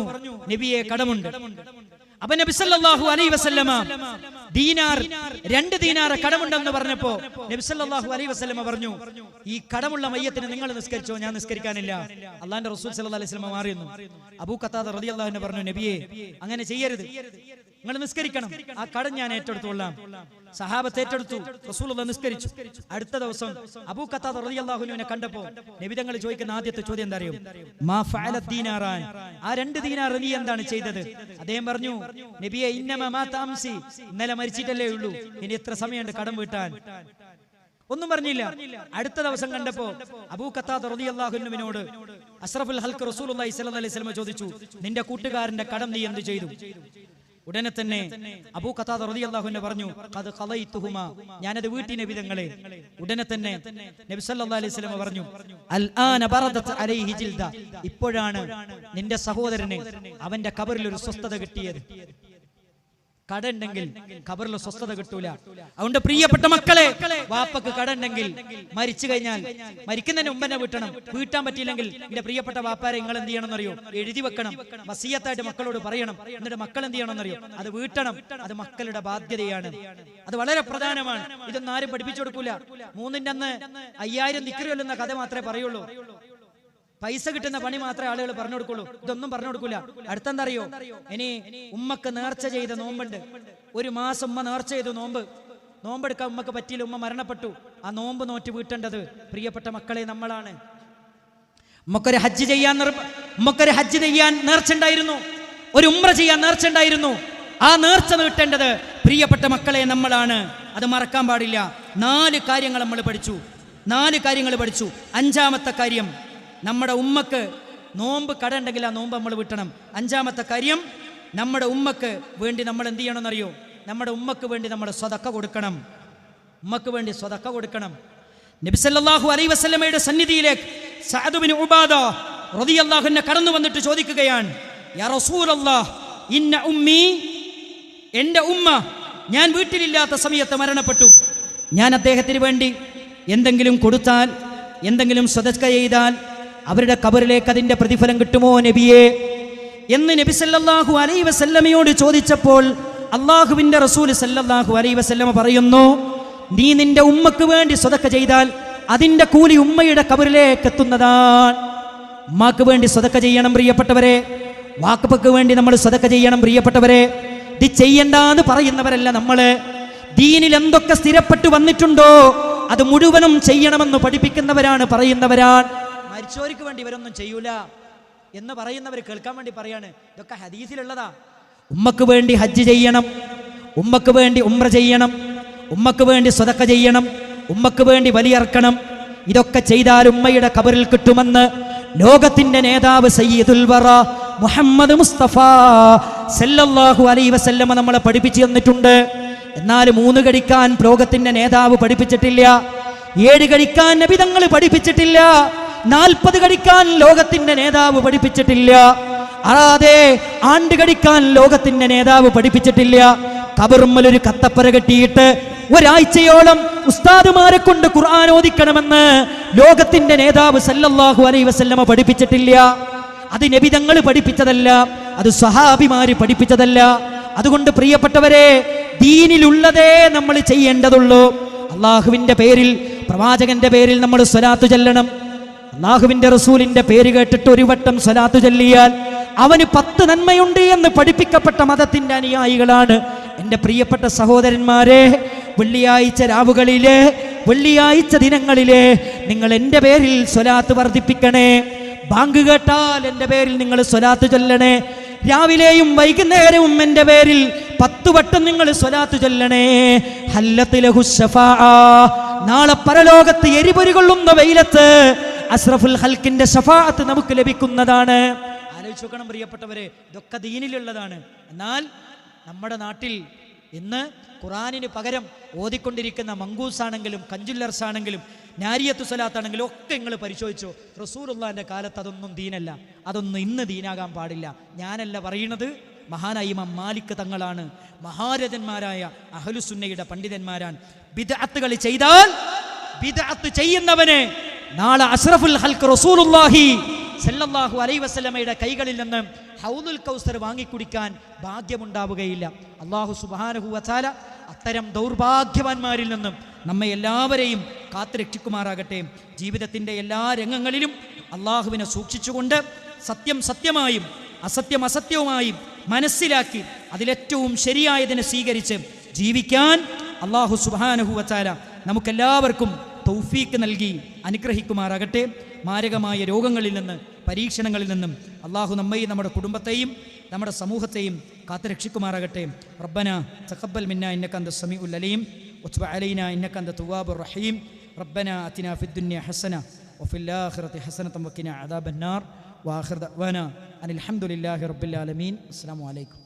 നബിയെ കടമുണ്ട്. അപ്പൊ നബി സല്ലല്ലാഹു അലൈഹി വസല്ലമ ദീനാർ 2 ദീനാർ കടമുണ്ടെന്ന് പറഞ്ഞപ്പോ നബി സല്ലല്ലാഹു അലൈഹി വസല്ലമ പറഞ്ഞു, ഈ കടമുള്ള മയ്യത്തിന് നിങ്ങൾ നിസ്കരിച്ചോ, ഞാൻ നിസ്കരിക്കാനില്ല. അള്ളാന്റെ റസൂൽ സല്ലല്ലാഹു അലൈഹി വസല്ലമ മാറിയിരുന്നു. അബൂ ഖത്താദ റളിയല്ലാഹു അൻഹു പറഞ്ഞു, നബിയെ അങ്ങനെ ചെയ്യരുത്, നിങ്ങൾ നിസ്കരിക്കണം, ആ കടം ഞാൻ ഏറ്റെടുത്തോളാം. സഹാബത്ത് ഏറ്റെടുത്തു. റസൂലുള്ളാഹി നിസ്കരിച്ചു. അടുത്ത ദിവസം അബൂ ഖത്താദ റളിയല്ലാഹു അൻഹുവിനെ കണ്ടപ്പോ നബി തങ്ങൾ ചോദിക്കുന്ന ആദ്യത്തെ ചോദ്യം എന്താ അറിയോ? മാ ഫഅല ദീനാറാൻ, ആ 2 ദീനാർ നീ എന്താണ് ചെയ്തത്? അദ്ദേഹം പറഞ്ഞു, നബിയെ ഇന്നമാ മാത അംസി, ഇന്നലെ മരിച്ചിട്ടല്ലേ ഉള്ളൂ, ഇനി എത്ര സമയമുണ്ട് കടം വീട്ടാൻ? ഒന്നും പറഞ്ഞില്ല. അടുത്ത ദിവസം കണ്ടപ്പോ അബൂ ഖത്താദ റളിയല്ലാഹു അൻഹുവിനോട് അഷ്റഫുൽ ഹൽഖ് റസൂലുള്ളാഹി സ്വല്ലല്ലാഹു അലൈഹി വസല്ലം ചോദിച്ചു, നിന്റെ കൂട്ടുകാരന്റെ കടം നീ എന്ത് ചെയ്തു? ഉടനെ തന്നെ അബൂ ഖത്താദ റളിയല്ലാഹു അൻഹു പറഞ്ഞു, ഖദ് ഖളൈതുഹുമാ, ഞാനത് വീട്ടി നബി തങ്ങളെ. ഉടനെ തന്നെ നബി സല്ലല്ലാഹു അലൈഹി വസല്ലം പറഞ്ഞു, അൽആന ബറദത് അലൈഹി ജിൽദ, ഇപ്പോഴാണ് നിന്റെ സഹോദരന് അവന്റെ ഖബറിൽ ഒരു സ്വസ്ഥത കിട്ടിയത്. കടണ്ടെങ്കിൽ ഖബറിൽ സ്വസ്ഥത കിട്ടൂല. അതുകൊണ്ട് പ്രിയപ്പെട്ട മക്കളെ, വാപ്പക്ക് കടണ്ടെങ്കിൽ മരിച്ചു കഴിഞ്ഞാൽ മരിക്കുന്നതിന് മുമ്പ് തന്നെ വീട്ടണം. വീട്ടാൻ പറ്റിയില്ലെങ്കിൽ എന്റെ പ്രിയപ്പെട്ട വാപ്പാരെ നിങ്ങൾ എന്ത് ചെയ്യണം എന്നറിയോ? എഴുതി വെക്കണം, വസിയത്തായിട്ട് മക്കളോട് പറയണം. എന്നിട്ട് മക്കൾ എന്ത് ചെയ്യണം എന്നറിയോ? അത് വീട്ടണം. അത് മക്കളുടെ ബാധ്യതയാണ്, അത് വളരെ പ്രധാനമാണ്. ഇതൊന്നും ആരും പഠിപ്പിച്ചു കൊടുക്കൂല. 3-ന്റെ അന്ന് 5000 ദിക്ർ ചൊല്ലുന്ന കഥ മാത്രമേ പറയുള്ളൂ. പൈസ കിട്ടുന്ന പണി മാത്രമേ ആളുകൾ പറഞ്ഞു കൊടുക്കുള്ളൂ. ഇതൊന്നും പറഞ്ഞു കൊടുക്കൂല. അടുത്തെന്താ അറിയോ? ഇനി ഉമ്മക്ക് നേർച്ച ചെയ്ത നോമ്പുണ്ട്. 1 മാസം ഉമ്മ നേർച്ച ചെയ്തു നോമ്പെടുക്കാൻ ഉമ്മക്ക് പറ്റിയില്ല, ഉമ്മ മരണപ്പെട്ടു. ആ നോമ്പ് നോറ്റ് വീട്ടേണ്ടത് പ്രിയപ്പെട്ട മക്കളെ നമ്മളാണ്. ഉമ്മക്കൊരു ഹജ്ജ് ചെയ്യാൻ നേർച്ച ഉണ്ടായിരുന്നു, ഒരു ഉംറ ചെയ്യാൻ നേർച്ച ഉണ്ടായിരുന്നു. ആ നേർച്ച നീട്ടേണ്ടത് പ്രിയപ്പെട്ട മക്കളെ നമ്മളാണ്. അത് മറക്കാൻ പാടില്ല. 4 കാര്യങ്ങൾ നമ്മൾ പഠിച്ചു. 4 കാര്യങ്ങൾ പഠിച്ചു. 5-ാമത്തെ കാര്യം, നമ്മുടെ ഉമ്മക്ക് നോമ്പ് കടണ്ടെങ്കിൽ ആ നോമ്പ് നമ്മൾ വിട്ടണം. 5-ാമത്തെ കാര്യം, നമ്മുടെ ഉമ്മക്ക് വേണ്ടി നമ്മൾ എന്ത് ചെയ്യണമെന്നറിയോ? നമ്മുടെ ഉമ്മക്ക് വേണ്ടി നമ്മൾ സ്വതക്ക കൊടുക്കണം. ഉമ്മക്ക് വേണ്ടി സ്വതക്ക കൊടുക്കണം. നബി സല്ലല്ലാഹു അലൈഹി വസല്ലമയുടെ സന്നിധിയിലേക്ക് സഅദ് ബിൻ ഉബാദ റളിയല്ലാഹു അൻഹു കടന്നു വന്നിട്ട് ചോദിക്കുകയാണ്, യാ റസൂലല്ലാഹ്, ഇന്ന ഉമ്മി, എൻ്റെ ഉമ്മ ഞാൻ വീട്ടിലില്ലാത്ത സമയത്ത് മരണപ്പെട്ടു. ഞാൻ അദ്ദേഹത്തിന് വേണ്ടി എന്തെങ്കിലും കൊടുത്താൽ, എന്തെങ്കിലും സ്വതക്ക ചെയ്താൽ അവരുടെ ഖബറിലേക്ക് അതിന്റെ പ്രതിഫലം കിട്ടുമോ നബിയെ എന്ന് നബി സല്ലല്ലാഹു അലൈഹി വസല്ലമയോട് ചോദിച്ചപ്പോൾ അല്ലാഹുവിന്റെ റസൂൽ സല്ലല്ലാഹു അലൈഹി വസല്ലമ പറയുന്നു, നീ നിന്റെ ഉമ്മക്ക് വേണ്ടി സ്വതക്ക ചെയ്താൽ അതിന്റെ കൂലി ഉമ്മയുടെ ഖബറിലേക്ക് എത്തുന്നതാണ്. ഉമ്മാക്ക് വേണ്ടി സ്വതക്ക ചെയ്യണം പ്രിയപ്പെട്ടവരെ. വാക്കപ്പക്ക് വേണ്ടി നമ്മൾ സ്വതക്ക ചെയ്യണം പ്രിയപ്പെട്ടവരെ. ഇത് ചെയ്യണ്ടെന്ന് പറയുന്നവരല്ല നമ്മള്. ദീനിൽ എന്തൊക്കെ സ്ഥിരപ്പെട്ടു വന്നിട്ടുണ്ടോ അത് മുഴുവനും ചെയ്യണമെന്ന് പഠിപ്പിക്കുന്നവരാണ്, പറയുന്നവരാണ്. മരിച്ചവർക്ക് വേണ്ടി ഇവരൊന്നും ചെയ്യൂല എന്ന് പറയുന്നവർ കേൾക്കാൻ വേണ്ടി പറയാണ്. ഇതൊക്കെ ഹദീസിലുള്ളതാ. ഉമ്മക്ക് വേണ്ടി ഹജ്ജ് ചെയ്യണം, ഉമ്മക്ക് വേണ്ടി ഉംറ ചെയ്യണം, ഉമ്മക്ക് വേണ്ടി സ്വതക്ക ചെയ്യണം, ഉമ്മക്ക് വേണ്ടി ബലിയർക്കണം. ഇതൊക്കെ ചെയ്താൽ ഉമ്മയുടെ ഖബറിൽ കിട്ടുമെന്ന് ലോകത്തിന്റെ നേതാവ് സയ്യിദുൽ വറ മുഹമ്മദ് മുസ്തഫ സല്ലല്ലാഹു അലൈഹി വസല്ലമ നമ്മളെ പഠിപ്പിച്ചു തന്നിട്ടുണ്ട്. എന്നാൽ 3 കഴിക്കാൻ ലോകത്തിന്റെ നേതാവ് പഠിപ്പിച്ചിട്ടില്ല. 7 കഴിക്കാൻ നബി തങ്ങൾ പഠിപ്പിച്ചിട്ടില്ല. 40 കഴിക്കാൻ ലോകത്തിന്റെ നേതാവ് പഠിപ്പിച്ചിട്ടില്ല. അതെ, ആണ്ട് കഴിക്കാൻ ലോകത്തിന്റെ നേതാവ് പഠിപ്പിച്ചിട്ടില്ല. ഖബറുമ്മൽ ഒരു കത്തപ്പര കെട്ടിയിട്ട് ഒരാഴ്ചയോളം ഉസ്താദുമാരെ കൊണ്ട് ഖുർആൻ ഓദിക്കണമെന്ന് ലോകത്തിന്റെ നേതാവ് സല്ലല്ലാഹു അലൈഹി വസല്ലമ പഠിപ്പിച്ചിട്ടില്ല. അത് നബി തങ്ങൾ പഠിപ്പിച്ചതല്ല, അത് സ്വഹാബിമാര് പഠിപ്പിച്ചതല്ല. അതുകൊണ്ട് പ്രിയപ്പെട്ടവരെ, ദീനിലുള്ളതേ നമ്മൾ ചെയ്യേണ്ടതുള്ളൂ. അള്ളാഹുവിന്റെ പേരിൽ, പ്രവാചകന്റെ പേരിൽ നമ്മൾ സ്വലാത്ത് ചൊല്ലണം. അള്ളാഹുവിന്റെ റസൂലിന്റെ പേര് കേട്ടിട്ട് ഒരു വട്ടം സ്വലാത്ത് ചൊല്ലിയാൽ അവന് 10 നന്മയുണ്ട് എന്ന് പഠിപ്പിക്കപ്പെട്ട മതത്തിന്റെ അനുയായികളാണ്. എൻ്റെ പ്രിയപ്പെട്ട സഹോദരന്മാരെ, വെള്ളിയാഴ്ച രാവുകളിലെ, വെള്ളിയാഴ്ച ദിനങ്ങളിലെ നിങ്ങൾ എൻ്റെ പേരിൽ സ്വലാത്ത് വർദ്ധിപ്പിക്കണേ. ബാങ്ക് കേട്ടാൽ എൻ്റെ പേരിൽ നിങ്ങൾ സ്വലാത്ത് ചൊല്ലണേ. രാവിലെയും വൈകുന്നേരവും എൻ്റെ പേരിൽ 10 വട്ടം നിങ്ങൾ സ്വലാത്ത് ചൊല്ലണേ. ഹല്ലത്തിലഹു ശഫാഅ, നാളെ പരലോകത്ത് എരിപൊരി കൊള്ളുന്ന വെയിലത്ത് അസ്റഫുൽ ഖൽക്കിന്റെ ശഫാഅത്ത് നമുക്ക് ലഭിക്കുന്നതാണ്. ആലോചിച്ച് നോക്കണം പ്രിയപ്പെട്ടവരെ, ഇതൊക്കെ ദീനിലുള്ളതാണ്. എന്നാൽ നമ്മുടെ നാട്ടിൽ ഇന്ന് ഖുർആനിന് പകരം ഓതിക്കൊണ്ടിരിക്കുന്ന മങ്കൂസാണെങ്കിലും കഞ്ചുല്ലർസാണെങ്കിലും നാരിയത്തു സ്വലാത്താണെങ്കിലും ഒക്കെ നിങ്ങൾ പരിശോധിച്ചോ. റസൂലുള്ളാഹിന്റെ കാലത്ത് അതൊന്നും ദീനല്ല, അതൊന്നും ഇന്ന് ദീനാകാൻ പാടില്ല. ഞാനല്ല പറയുന്നത്, മഹാനായ ഇമാം മാലിക് തങ്ങളാണ്. മഹാരഥന്മാരായ അഹ്ലുസുന്നയുടെ പണ്ഡിതന്മാരാണ്. ബിദ്അത്തുകൾ ചെയ്താൽ, ബിദ്അത്ത് ചെയ്യുന്നവനെ നാളെ അഷ്റഫുൽ ഖൽഖ് റസൂലുള്ളാഹി സല്ലല്ലാഹു അലൈഹി വസല്ലമയുടെ കൈകളിൽ നിന്ന് ഹൗദുൽ കൗസർ വാങ്ങിക്കുടിക്കാൻ ഭാഗ്യമുണ്ടാവുകയില്ല. അല്ലാഹു സുബ്ഹാനഹു വ തആല അത്തരം ദൗർഭാഗ്യവാന്മാരിൽ നിന്നും നമ്മെ എല്ലാവരെയും കാത്തുരക്ഷിക്കുമാറാകട്ടെ. ജീവിതത്തിൻ്റെ എല്ലാ രംഗങ്ങളിലും അള്ളാഹുവിനെ സൂക്ഷിച്ചുകൊണ്ട് സത്യം സത്യമായും അസത്യം അസത്യവുമായും മനസ്സിലാക്കി അതിലേറ്റവും ശരിയായതിനെ സ്വീകരിച്ച് ജീവിക്കാൻ അള്ളാഹു സുബ്ഹാനഹു വ തആല നമുക്കെല്ലാവർക്കും തൗഫീക്ക് നൽകി അനുഗ്രഹിക്കുമാറാകട്ടെ. മാരകമായ രോഗങ്ങളിൽ നിന്ന്, പരീക്ഷണങ്ങളിൽ നിന്നും അള്ളാഹു നമ്മയും നമ്മുടെ കുടുംബത്തെയും നമ്മുടെ സമൂഹത്തെയും കാത്തുരക്ഷിക്കുമാറാകട്ടെ. റബ്ബന തഖബ്ബൽ മിന്നാ ഇന്നക അന്ത സമീഉൽ അലീം വതുബ് അലൈനാ ഇന്നക അന്ത തവ്വാബുർ റഹീം. റബ്ബന അതിനാ ഫിദ്ദുനിയ ഹസന വഫിൽ ആഖിറതി ഹസനത വഖിനാ അദാബന്നാർ. വആഖിറു ദഅ്വാനാ അനിൽ ഹംദുലില്ലാഹി റബ്ബിൽ ആലമീൻ. അസ്സലാമു അലൈക്കും.